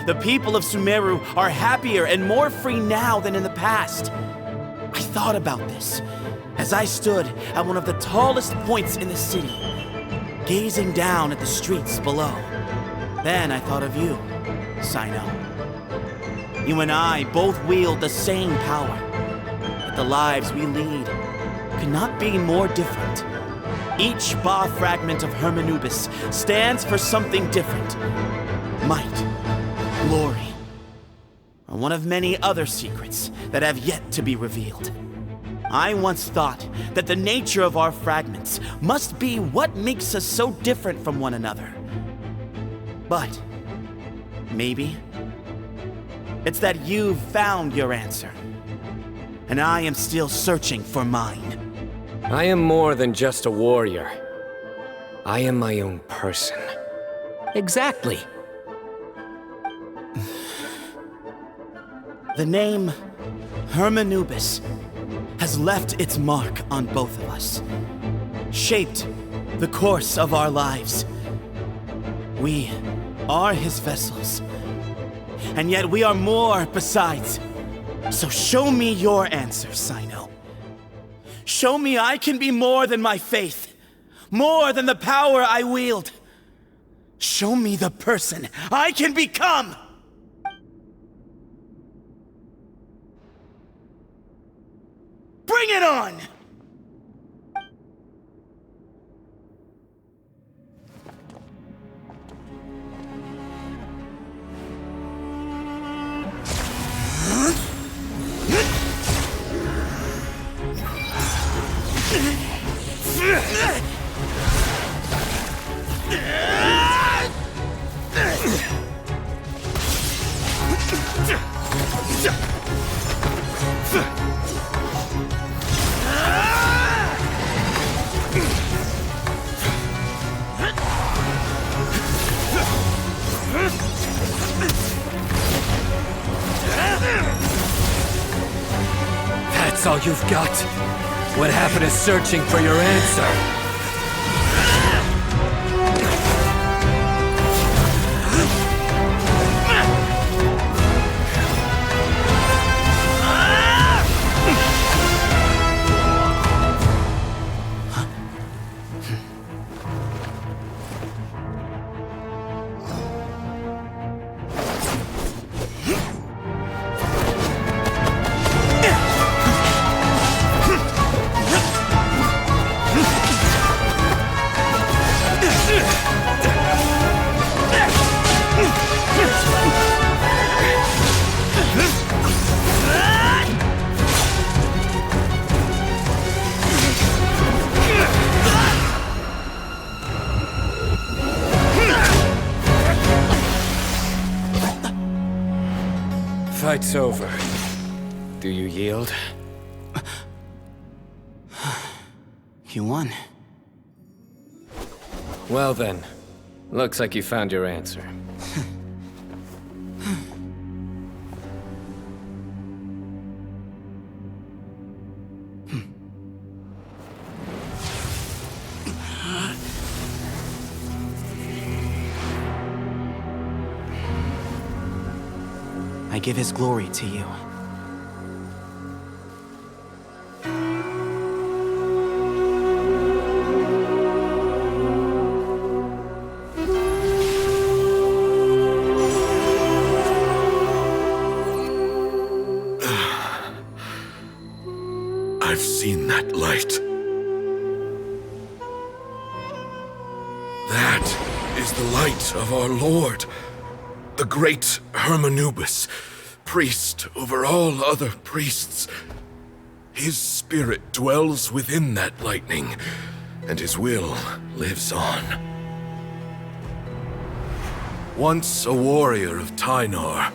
The people of Sumeru are happier and more free now than in the past. I thought about this as I stood at one of the tallest points in the city, gazing down at the streets below. Then I thought of you, Cyno. You and I both wield the same power, but the lives we lead could not be more different. Each Ba fragment of Hermanubis stands for something different. Might, glory, or one of many other secrets that have yet to be revealed. I once thought that the nature of our fragments must be what makes us so different from one another. But maybe it's that you've found your answer, and I am still searching for mine. I am more than just a warrior. I am my own person. Exactly. The name Hermanubis has left its mark on both of us, shaped the course of our lives. We are his vessels, and yet we are more besides. So show me your answer, Cyno. Show me I can be more than my faith, more than the power I wield. Show me the person I can become! Bring it on! That's all you've got? What happened to searching for your answer? Fight's over. Do you yield? You won. Well then, looks like you found your answer. I give his glory to you. I've seen that light. That is the light of our Lord, the great Hermanubis, priest over all other priests. His spirit dwells within that lightning, and his will lives on. Once a warrior of Tynar,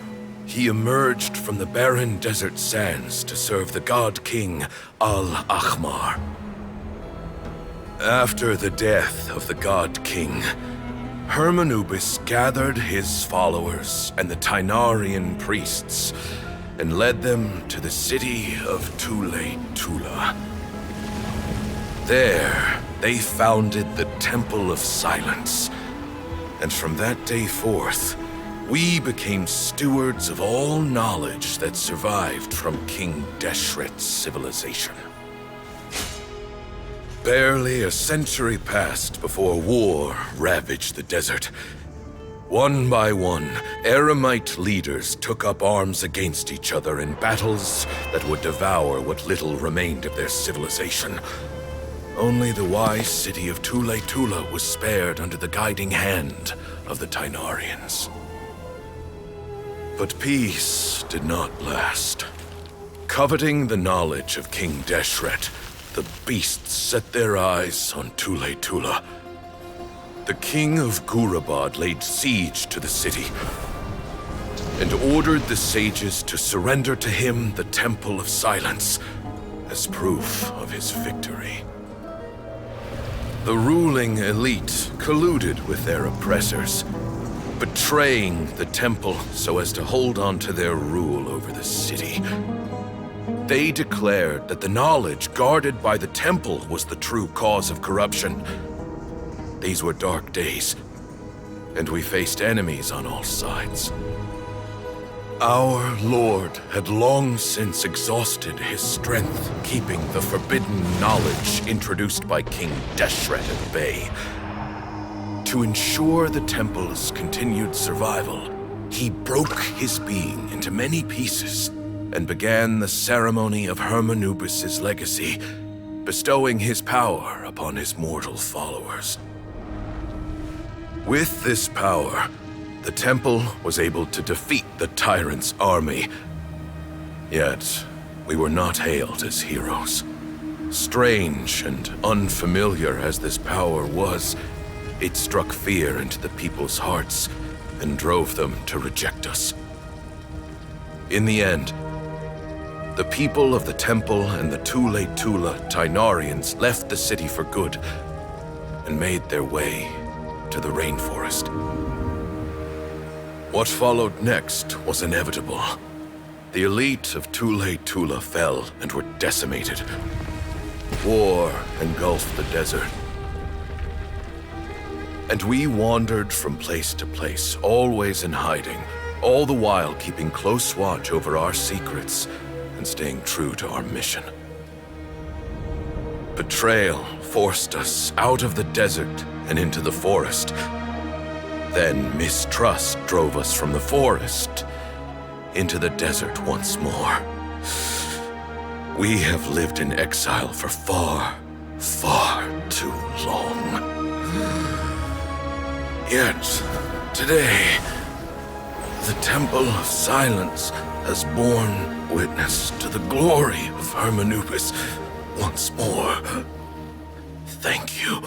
he emerged from the barren desert sands to serve the god king Al-Ahmar. After the death of the god king, Hermanubis gathered his followers and the Tynarian priests and led them to the city of Tule-Tula. There, they founded the Temple of Silence, and from that day forth, we became stewards of all knowledge that survived from King Deshret's civilization. Barely a century passed before war ravaged the desert. One by one, Eremite leaders took up arms against each other in battles that would devour what little remained of their civilization. Only the wise city of Tule-Tula was spared under the guiding hand of the Tynarians. But peace did not last. Coveting the knowledge of King Deshret, the beasts set their eyes on Tule-Tula. The king of Gurabad laid siege to the city and ordered the sages to surrender to him the Temple of Silence as proof of his victory. The ruling elite colluded with their oppressors, betraying the temple so as to hold on to their rule over the city. They declared that the knowledge guarded by the temple was the true cause of corruption. These were dark days, and we faced enemies on all sides. Our Lord had long since exhausted his strength, keeping the forbidden knowledge introduced by King Deshret at bay. To ensure the temple's continued survival, he broke his being into many pieces and began the ceremony of Hermanubis' legacy, bestowing his power upon his mortal followers. With this power, the temple was able to defeat the tyrant's army. Yet, we were not hailed as heroes. Strange and unfamiliar as this power was, it struck fear into the people's hearts and drove them to reject us. In the end, the people of the temple and the Tule-Tula Tynarians left the city for good and made their way to the rainforest. What followed next was inevitable. The elite of Tule Tula fell and were decimated. War engulfed the desert. And we wandered from place to place, always in hiding, all the while keeping close watch over our secrets and staying true to our mission. Betrayal forced us out of the desert and into the forest. Then mistrust drove us from the forest into the desert once more. We have lived in exile for far, far too long. Yet, today, the Temple of Silence has borne witness to the glory of Hermanubis once more. Thank you.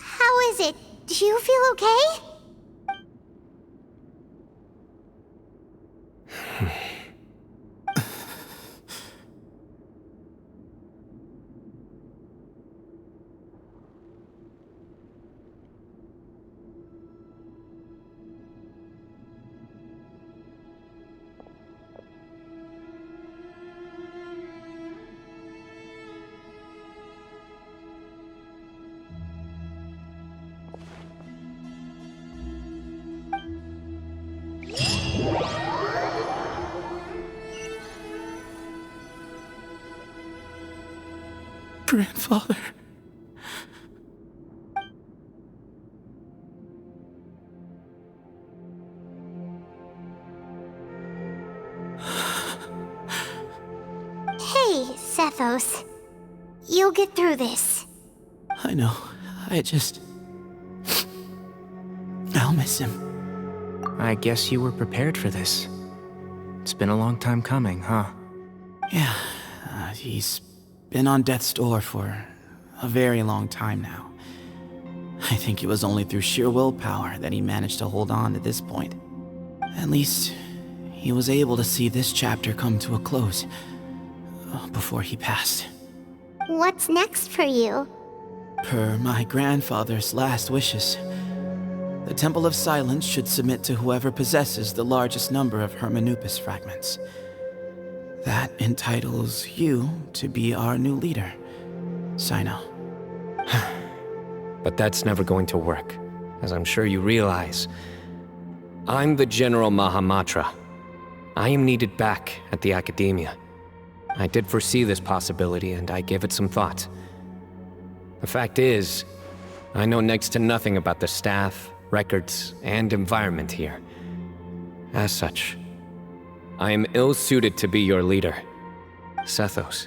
How is it? Do you feel okay? Grandfather. Hey, Sethos. You'll get through this. I know. I'll miss him. I guess you were prepared for this. It's been a long time coming, huh? Yeah, he's been on death's door for a very long time now. I think it was only through sheer willpower that he managed to hold on to this point. At least, he was able to see this chapter come to a close before he passed. What's next for you? Per my grandfather's last wishes, the Temple of Silence should submit to whoever possesses the largest number of Hermanubis fragments. That entitles you to be our new leader, Cyno. But that's never going to work, as I'm sure you realize. I'm the General Mahamatra. I am needed back at the Academia. I did foresee this possibility, and I gave it some thought. The fact is, I know next to nothing about the staff, records, and environment here. As such, I am ill-suited to be your leader. Sethos,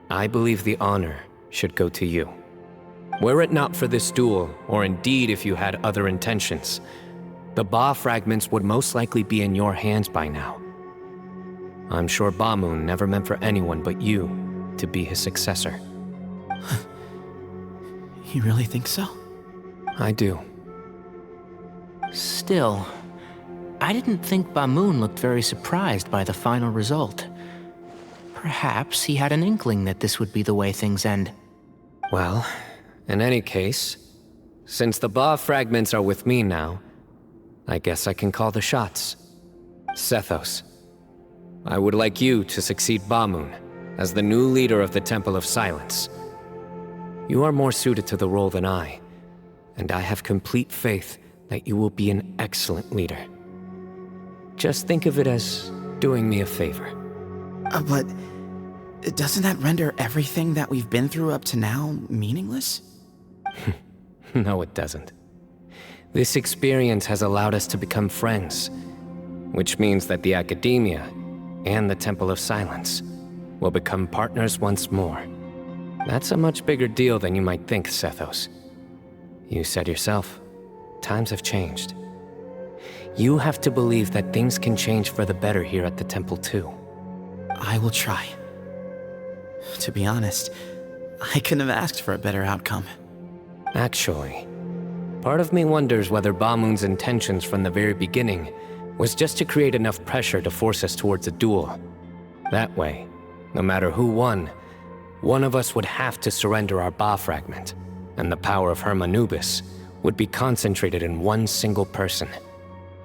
I believe the honor should go to you. Were it not for this duel, or indeed if you had other intentions, the Ba fragments would most likely be in your hands by now. I'm sure Bamun never meant for anyone but you to be his successor. You really think so? I do. Still, I didn't think Bamun looked very surprised by the final result. Perhaps he had an inkling that this would be the way things end. Well, in any case, since the Ba fragments are with me now, I guess I can call the shots. Sethos, I would like you to succeed Bamun as the new leader of the Temple of Silence. You are more suited to the role than I, and I have complete faith that you will be an excellent leader. Just think of it as doing me a favor. But doesn't that render everything that we've been through up to now meaningless? No, it doesn't. This experience has allowed us to become friends, which means that the Academia and the Temple of Silence will become partners once more. That's a much bigger deal than you might think, Sethos. You said yourself, times have changed. You have to believe that things can change for the better here at the temple too. I will try. To be honest, I couldn't have asked for a better outcome. Actually, part of me wonders whether Bamun's intentions from the very beginning was just to create enough pressure to force us towards a duel. That way, no matter who won, one of us would have to surrender our Ba fragment, and the power of Hermanubis would be concentrated in one single person.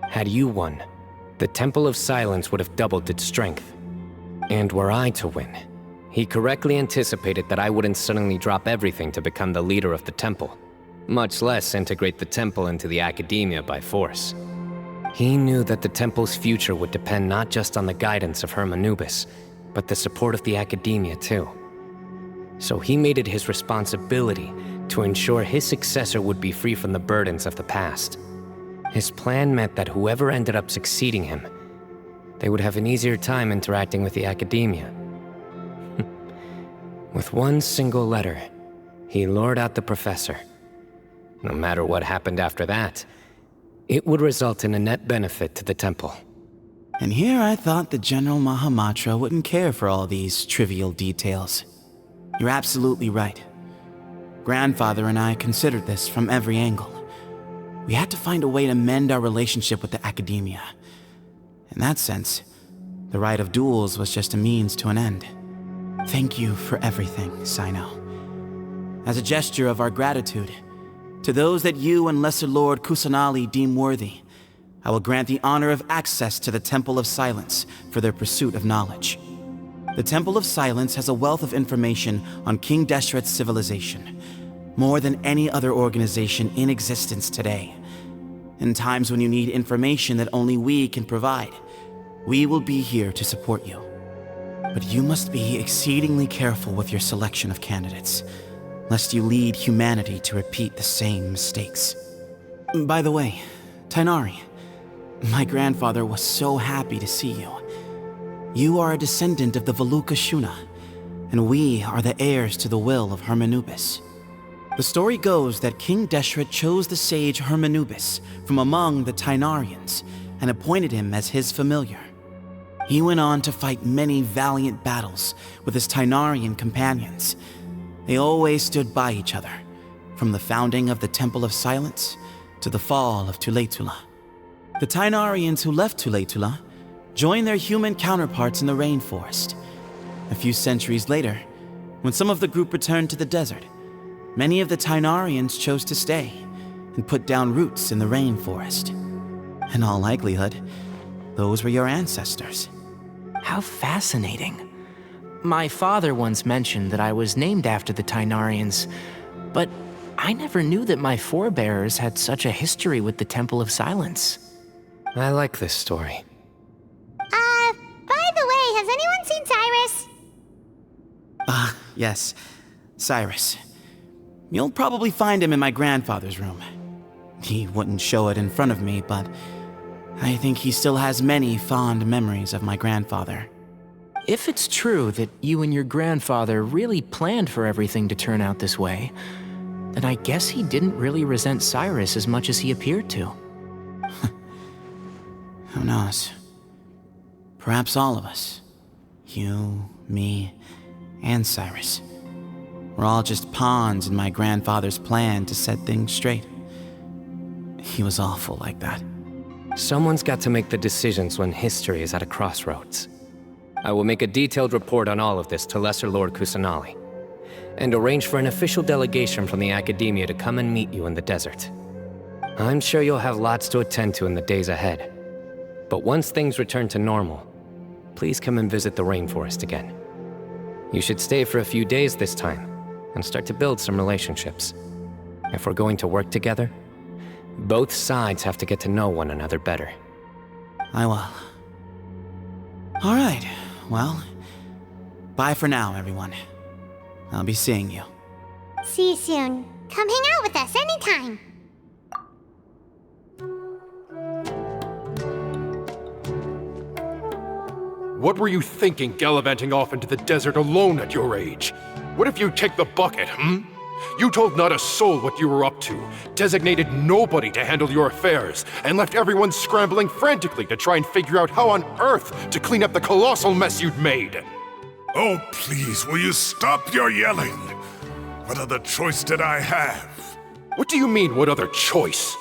Had you won, the Temple of Silence would have doubled its strength. And were I to win, he correctly anticipated that I wouldn't suddenly drop everything to become the leader of the temple, much less integrate the temple into the academia by force. He knew that the temple's future would depend not just on the guidance of Hermanubis, but the support of the academia too. So he made it his responsibility to ensure his successor would be free from the burdens of the past. His plan meant that whoever ended up succeeding him, they would have an easier time interacting with the academia. With one single letter, he lured out the professor. No matter what happened after that, it would result in a net benefit to the temple. And here I thought the General Mahamatra wouldn't care for all these trivial details. You're absolutely right. Grandfather and I considered this from every angle. We had to find a way to mend our relationship with the academia. In that sense, the right of duels was just a means to an end. Thank you for everything, Cyno. As a gesture of our gratitude, to those that you and Lesser Lord Kusanali deem worthy, I will grant the honor of access to the Temple of Silence for their pursuit of knowledge. The Temple of Silence has a wealth of information on King Deshret's civilization, more than any other organization in existence today. In times when you need information that only we can provide, we will be here to support you. But you must be exceedingly careful with your selection of candidates, lest you lead humanity to repeat the same mistakes. By the way, Tainari, my grandfather was so happy to see you. You are a descendant of the Veluka Shuna, and we are the heirs to the will of Hermanubis. The story goes that King Deshret chose the sage Hermanubis from among the Tainarians and appointed him as his familiar. He went on to fight many valiant battles with his Tainarian companions. They always stood by each other, from the founding of the Temple of Silence to the fall of Tuletula. The Tainarians who left Tuletula joined their human counterparts in the rainforest. A few centuries later, when some of the group returned to the desert, many of the Tainarians chose to stay and put down roots in the rainforest. In all likelihood, those were your ancestors. How fascinating. My father once mentioned that I was named after the Tainarians, but I never knew that my forebears had such a history with the Temple of Silence. I like this story. By the way, has anyone seen Cyrus? Yes, Cyrus. You'll probably find him in my grandfather's room. He wouldn't show it in front of me, but I think he still has many fond memories of my grandfather. If it's true that you and your grandfather really planned for everything to turn out this way, then I guess he didn't really resent Cyrus as much as he appeared to. Who knows? Perhaps all of us, you, me, and Cyrus, we're all just pawns in my grandfather's plan to set things straight. He was awful like that. Someone's got to make the decisions when history is at a crossroads. I will make a detailed report on all of this to Lesser Lord Kusanali, and arrange for an official delegation from the academia to come and meet you in the desert. I'm sure you'll have lots to attend to in the days ahead. But once things return to normal, please come and visit the rainforest again. You should stay for a few days this time, and start to build some relationships. If we're going to work together, both sides have to get to know one another better. I will. All right, well, bye for now, everyone. I'll be seeing you. See you soon. Come hang out with us anytime. What were you thinking gallivanting off into the desert alone at your age? What if you take the bucket, You told not a soul what you were up to, designated nobody to handle your affairs, and left everyone scrambling frantically to try and figure out how on earth to clean up the colossal mess you'd made. Oh, please, will you stop your yelling? What other choice did I have? What do you mean, what other choice?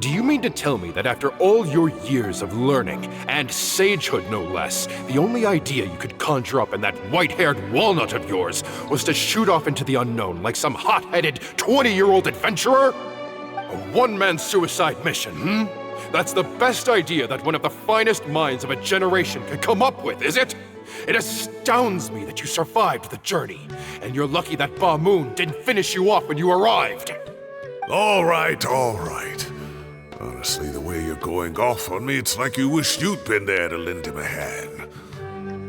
Do you mean to tell me that after all your years of learning, and sagehood no less, the only idea you could conjure up in that white-haired walnut of yours was to shoot off into the unknown like some hot-headed 20-year-old adventurer? A one-man suicide mission, That's the best idea that one of the finest minds of a generation could come up with, is it? It astounds me that you survived the journey, and you're lucky that Ba Moon didn't finish you off when you arrived. All right, all right. Honestly, the way you're going off on me, it's like you wish you'd been there to lend him a hand.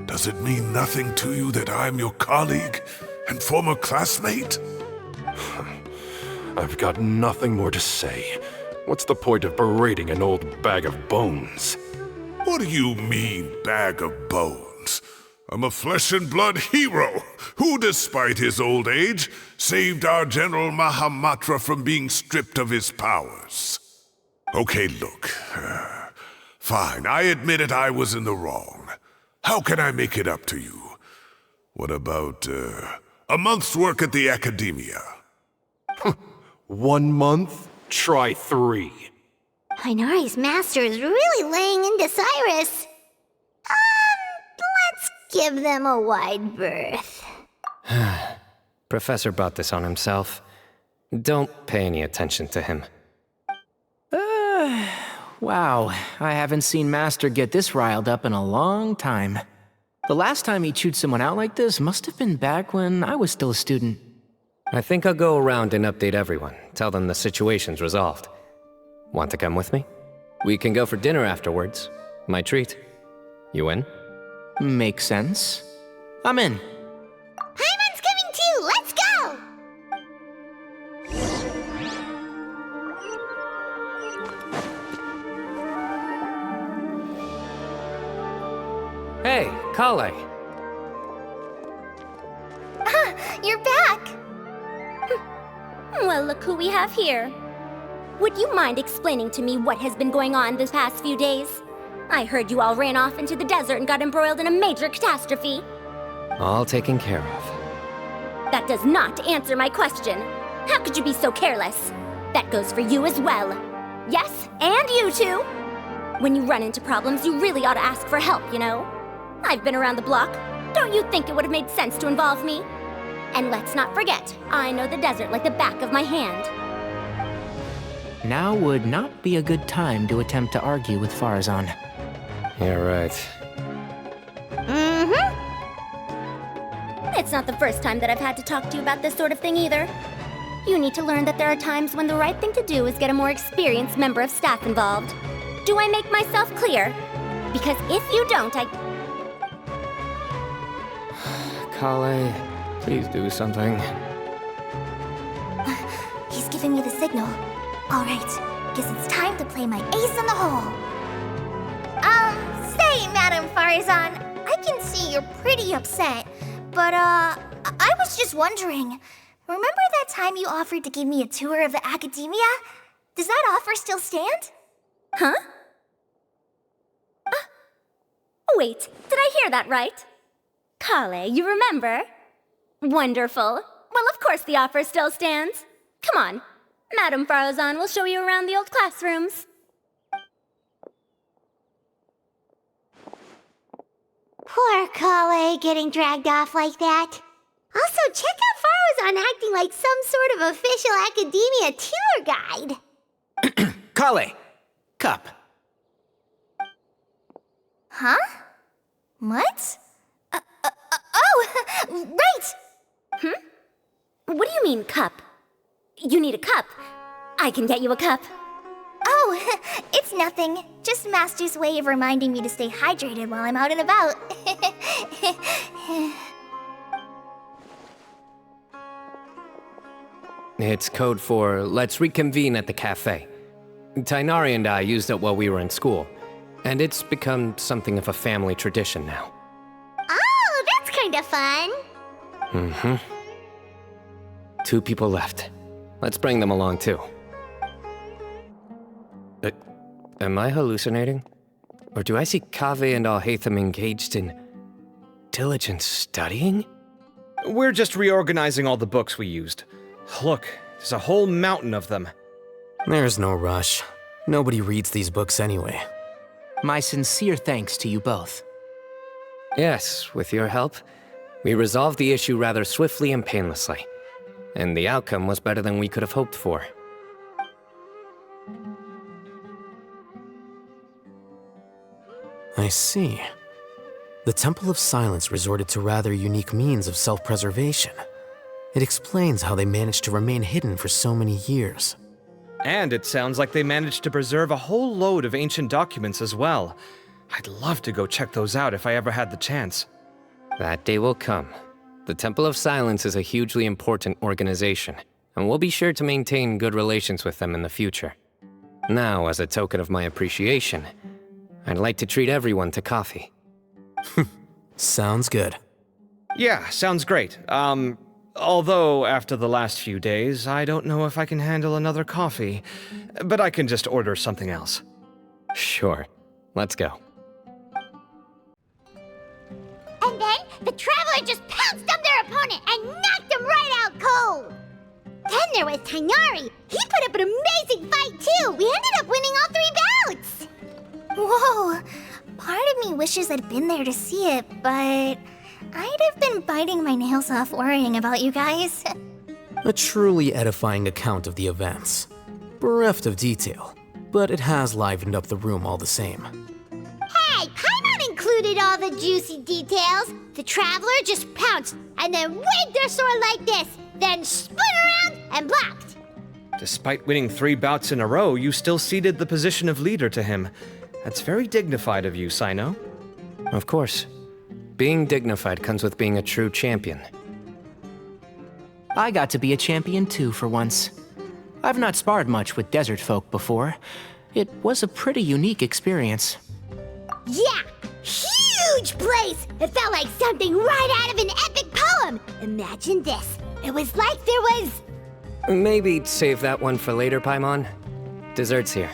Does it mean nothing to you that I'm your colleague and former classmate? I've got nothing more to say. What's the point of berating an old bag of bones? What do you mean, bag of bones? I'm a flesh and blood hero who, despite his old age, saved our General Mahamatra from being stripped of his powers. Okay, look. Fine, I admit it, I was in the wrong. How can I make it up to you? What about, a month's work at the Academia? 1 month? Try 3. Tighnari's master is really laying into Cyrus. Let's give them a wide berth. Professor brought this on himself. Don't pay any attention to him. Wow, I haven't seen Master get this riled up in a long time. The last time he chewed someone out like this must have been back when I was still a student. I think I'll go around and update everyone, tell them the situation's resolved. Want to come with me? We can go for dinner afterwards. My treat. You in? Makes sense. I'm in. Paimon's coming too! Let's go! Hey, Kale. You're back! Well, look who we have here. Would you mind explaining to me what has been going on this past few days? I heard you all ran off into the desert and got embroiled in a major catastrophe. All taken care of. That does not answer my question. How could you be so careless? That goes for you as well. Yes, and you too. When you run into problems, you really ought to ask for help, you know? I've been around the block. Don't you think it would have made sense to involve me? And let's not forget, I know the desert like the back of my hand. Now would not be a good time to attempt to argue with Farazan. You're right. It's not the first time that I've had to talk to you about this sort of thing either. You need to learn that there are times when the right thing to do is get a more experienced member of staff involved. Do I make myself clear? Because if you don't, Kale, please do something. He's giving me the signal. All right, guess it's time to play my ace in the hole. Say, Madam Farazan, I can see you're pretty upset, but I was just wondering, remember that time you offered to give me a tour of the Academia? Does that offer still stand? Huh? Wait, did I hear that right? Kale, you remember? Wonderful. Well, of course the offer still stands. Come on. Madam Farazan will show you around the old classrooms. Poor Kale getting dragged off like that. Also, check out Farazan acting like some sort of official Academia tour guide. Kale! Cup. Huh? What? Oh, right! What do you mean, cup? You need a cup. I can get you a cup. Oh, it's nothing. Just Master's way of reminding me to stay hydrated while I'm out and about. It's code for let's reconvene at the cafe. Tighnari and I used it while we were in school, and it's become something of a family tradition now. Oh, that's kind of fun. 2 people left. Let's bring them along too. Am I hallucinating? Or do I see Kaveh and Alhaitham engaged in diligent studying? We're just reorganizing all the books we used. Look, there's a whole mountain of them. There's no rush. Nobody reads these books anyway. My sincere thanks to you both. Yes, with your help, we resolved the issue rather swiftly and painlessly. And the outcome was better than we could have hoped for. I see. The Temple of Silence resorted to rather unique means of self-preservation. It explains how they managed to remain hidden for so many years. And it sounds like they managed to preserve a whole load of ancient documents as well. I'd love to go check those out if I ever had the chance. That day will come. The Temple of Silence is a hugely important organization, and we'll be sure to maintain good relations with them in the future. Now, as a token of my appreciation, I'd like to treat everyone to coffee. Sounds good. Yeah, sounds great. Although after the last few days, I don't know if I can handle another coffee, but I can just order something else. Sure. Let's go. And then the Traveler just pounced on their opponent and knocked him right out cold. Then there was Tainari. He put up an amazing fight too. We ended up winning all 3 bouts. Whoa. Part of me wishes I'd been there to see it, but I'd have been biting my nails off worrying about you guys. A truly edifying account of the events. Bereft of detail, but it has livened up the room all the same. Hey, Paimon included all the juicy details. The Traveler just pounced and then waved their sword like this, then spun around and blocked. Despite winning 3 bouts in a row, you still ceded the position of leader to him. That's very dignified of you, Cyno. Of course. Being dignified comes with being a true champion. I got to be a champion too for once. I've not sparred much with desert folk before. It was a pretty unique experience. Yeah, huge place! It felt like something right out of an epic poem. Imagine this. It was like there was... Maybe save that one for later, Paimon. Dessert's here.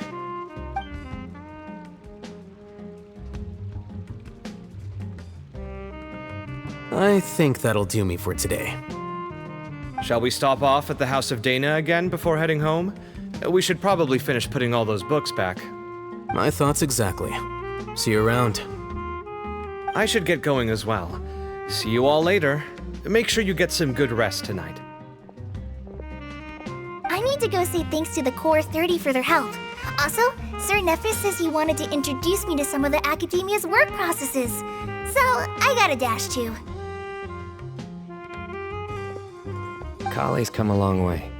I think that'll do me for today. Shall we stop off at the House of Dana again before heading home? We should probably finish putting all those books back. My thoughts exactly. See you around. I should get going as well. See you all later. Make sure you get some good rest tonight. I need to go say thanks to the Core 30 for their help. Also, Sir Nephis says he wanted to introduce me to some of the Academia's work processes. So, I gotta dash too. Kali's come a long way.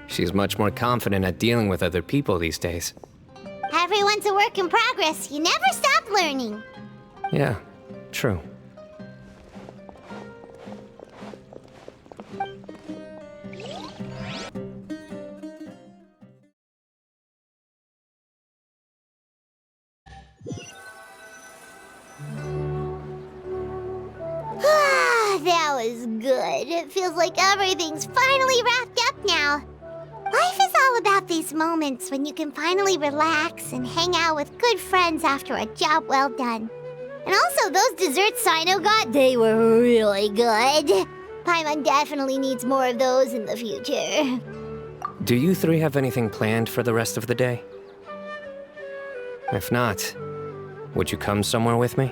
She's much more confident at dealing with other people these days. Everyone's a work in progress. You never stop learning. Yeah, true. That was good. It feels like everything's finally wrapped up now. Life is all about these moments when you can finally relax and hang out with good friends after a job well done. And also, those desserts Cyno got, they were really good. Paimon definitely needs more of those in the future. Do you 3 have anything planned for the rest of the day? If not, would you come somewhere with me?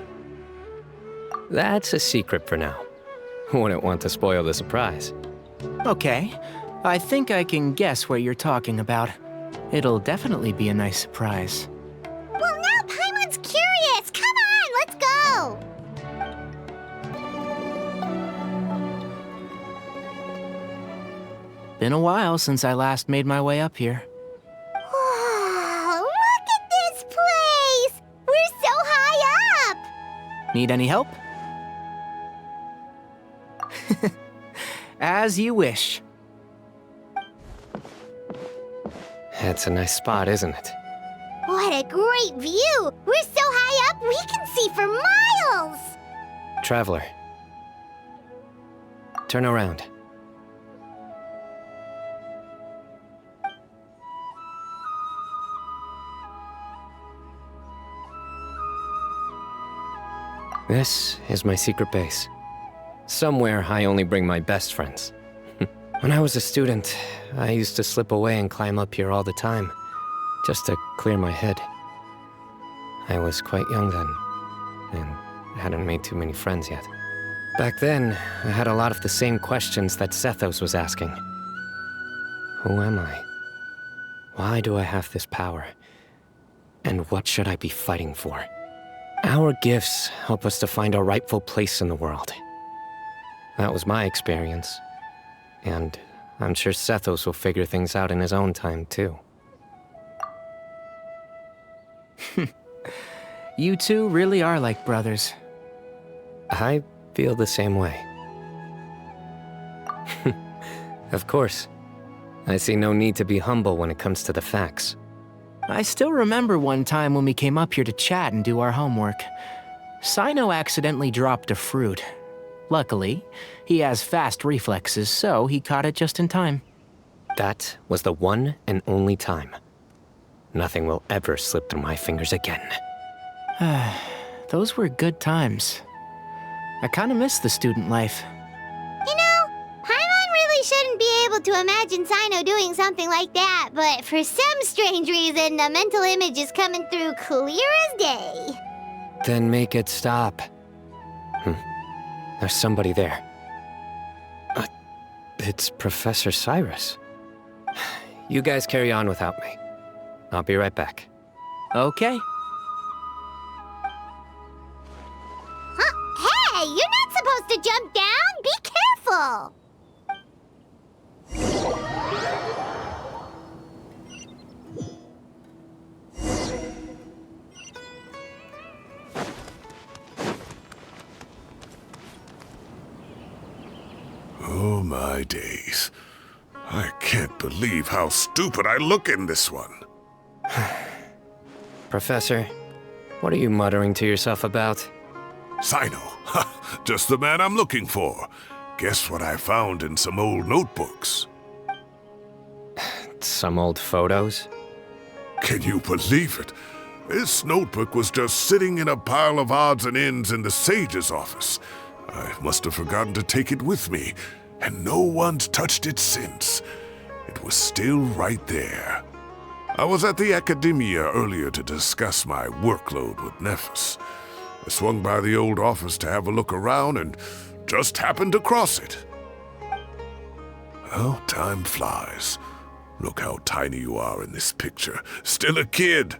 That's a secret for now. Wouldn't want to spoil the surprise. Okay, I think I can guess what you're talking about. It'll definitely be a nice surprise. Well, now Paimon's curious. Come on, let's go. Been a while since I last made my way up here. Wow, look at this place. We're so high up. Need any help? As you wish. It's a nice spot, isn't it? What a great view. We're so high up, we can see for miles. Traveler. Turn around. This is my secret base. Somewhere I only bring my best friends. When I was a student, I used to slip away and climb up here all the time. just to clear my head. I was quite young then, and hadn't made too many friends yet. Back then, I had a lot of the same questions that Sethos was asking. Who am I? Why do I have this power? And what should I be fighting for? Our gifts help us to find our rightful place in the world. That was my experience. And I'm sure Sethos will figure things out in his own time, too. You two really are like brothers. I feel the same way. Of course. I see no need to be humble when it comes to the facts. I still remember one time when we came up here to chat and do our homework. Cyno accidentally dropped a fruit. Luckily, he has fast reflexes, so he caught it just in time. That was the one and only time. Nothing will ever slip through my fingers again. Those were good times. I kinda miss the student life. You know, Paimon really shouldn't be able to imagine Cyno doing something like that, but for some strange reason, the mental image is coming through clear as day. Then make it stop. There's somebody there. It's Professor Cyrus. You guys carry on without me. I'll be right back. Okay. Hey, you're not supposed to jump down! Be careful! Oh my days. I can't believe how stupid I look in this one. Professor, what are you muttering to yourself about? Cyno, just the man I'm looking for. Guess what I found in some old notebooks? Some old photos? Can you believe it? This notebook was just sitting in a pile of odds and ends in the sage's office. I must have forgotten to take it with me, and no one's touched it since. It was still right there. I was at the Academia earlier to discuss my workload with Nephis. I swung by the old office to have a look around and just happened to cross it. Well, time flies. Look how tiny you are in this picture. Still a kid.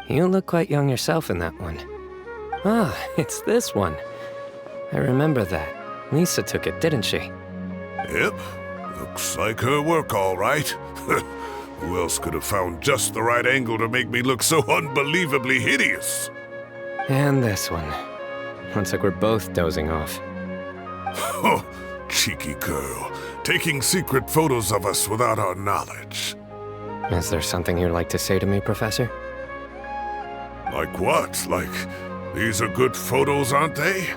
You look quite young yourself in that one. Ah, it's this one. I remember that. Lisa took it, didn't she? Yep. Looks like her work, all right. Who else could have found just the right angle to make me look so unbelievably hideous? And this one. Looks like we're both dozing off. Oh, cheeky girl. Taking secret photos of us without our knowledge. Is there something you'd like to say to me, Professor? Like what? Like, these are good photos, aren't they?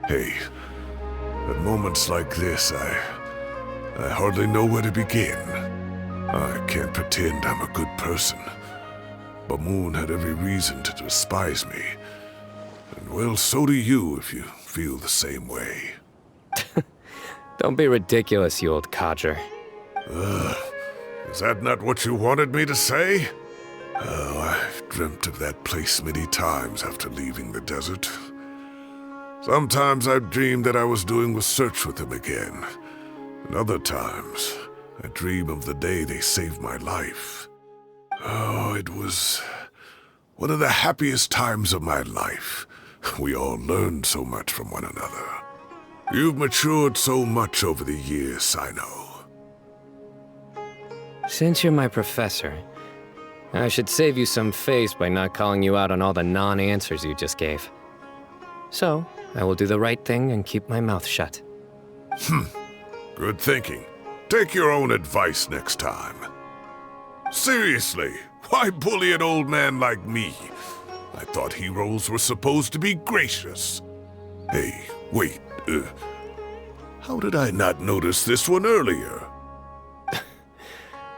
Hey, at moments like this, I hardly know where to begin. I can't pretend I'm a good person. But Moon had every reason to despise me. And well, so do you if you feel the same way. Don't be ridiculous, you old codger. Is that not what you wanted me to say? Oh, I've dreamt of that place many times after leaving the desert. Sometimes I've dreamed that I was doing research with them again. And other times, I dream of the day they saved my life. Oh, it was one of the happiest times of my life. We all learned so much from one another. You've matured so much over the years, Cyno. Since you're my professor, I should save you some face by not calling you out on all the non-answers you just gave. So, I will do the right thing and keep my mouth shut. Good thinking. Take your own advice next time. Seriously, why bully an old man like me? I thought heroes were supposed to be gracious. Hey, wait, how did I not notice this one earlier?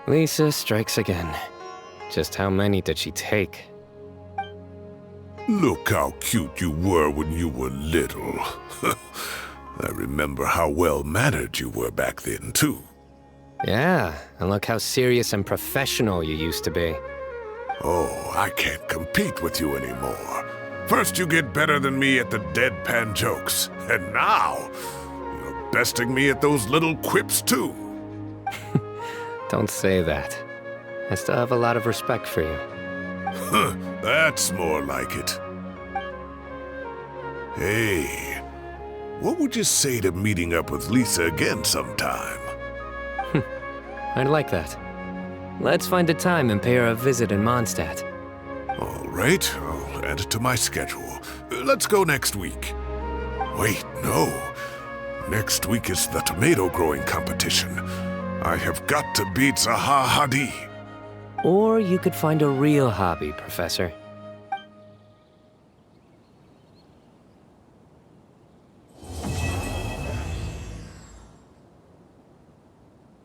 Lisa strikes again. Just how many did she take? Look how cute you were when you were little. I remember how well-mannered you were back then, too. Yeah, and look how serious and professional you used to be. Oh, I can't compete with you anymore. First you get better than me at the deadpan jokes, and now you're besting me at those little quips too. Don't say that. I still have a lot of respect for you. That's more like it. Hey, what would you say to meeting up with Lisa again sometime? I'd like that. Let's find a time and pay her a visit in Mondstadt. All right, I'll add it to my schedule. Let's go next week. Wait, no. Next week is the tomato growing competition. I have got to beat Zaha Hadid. Or you could find a real hobby, Professor.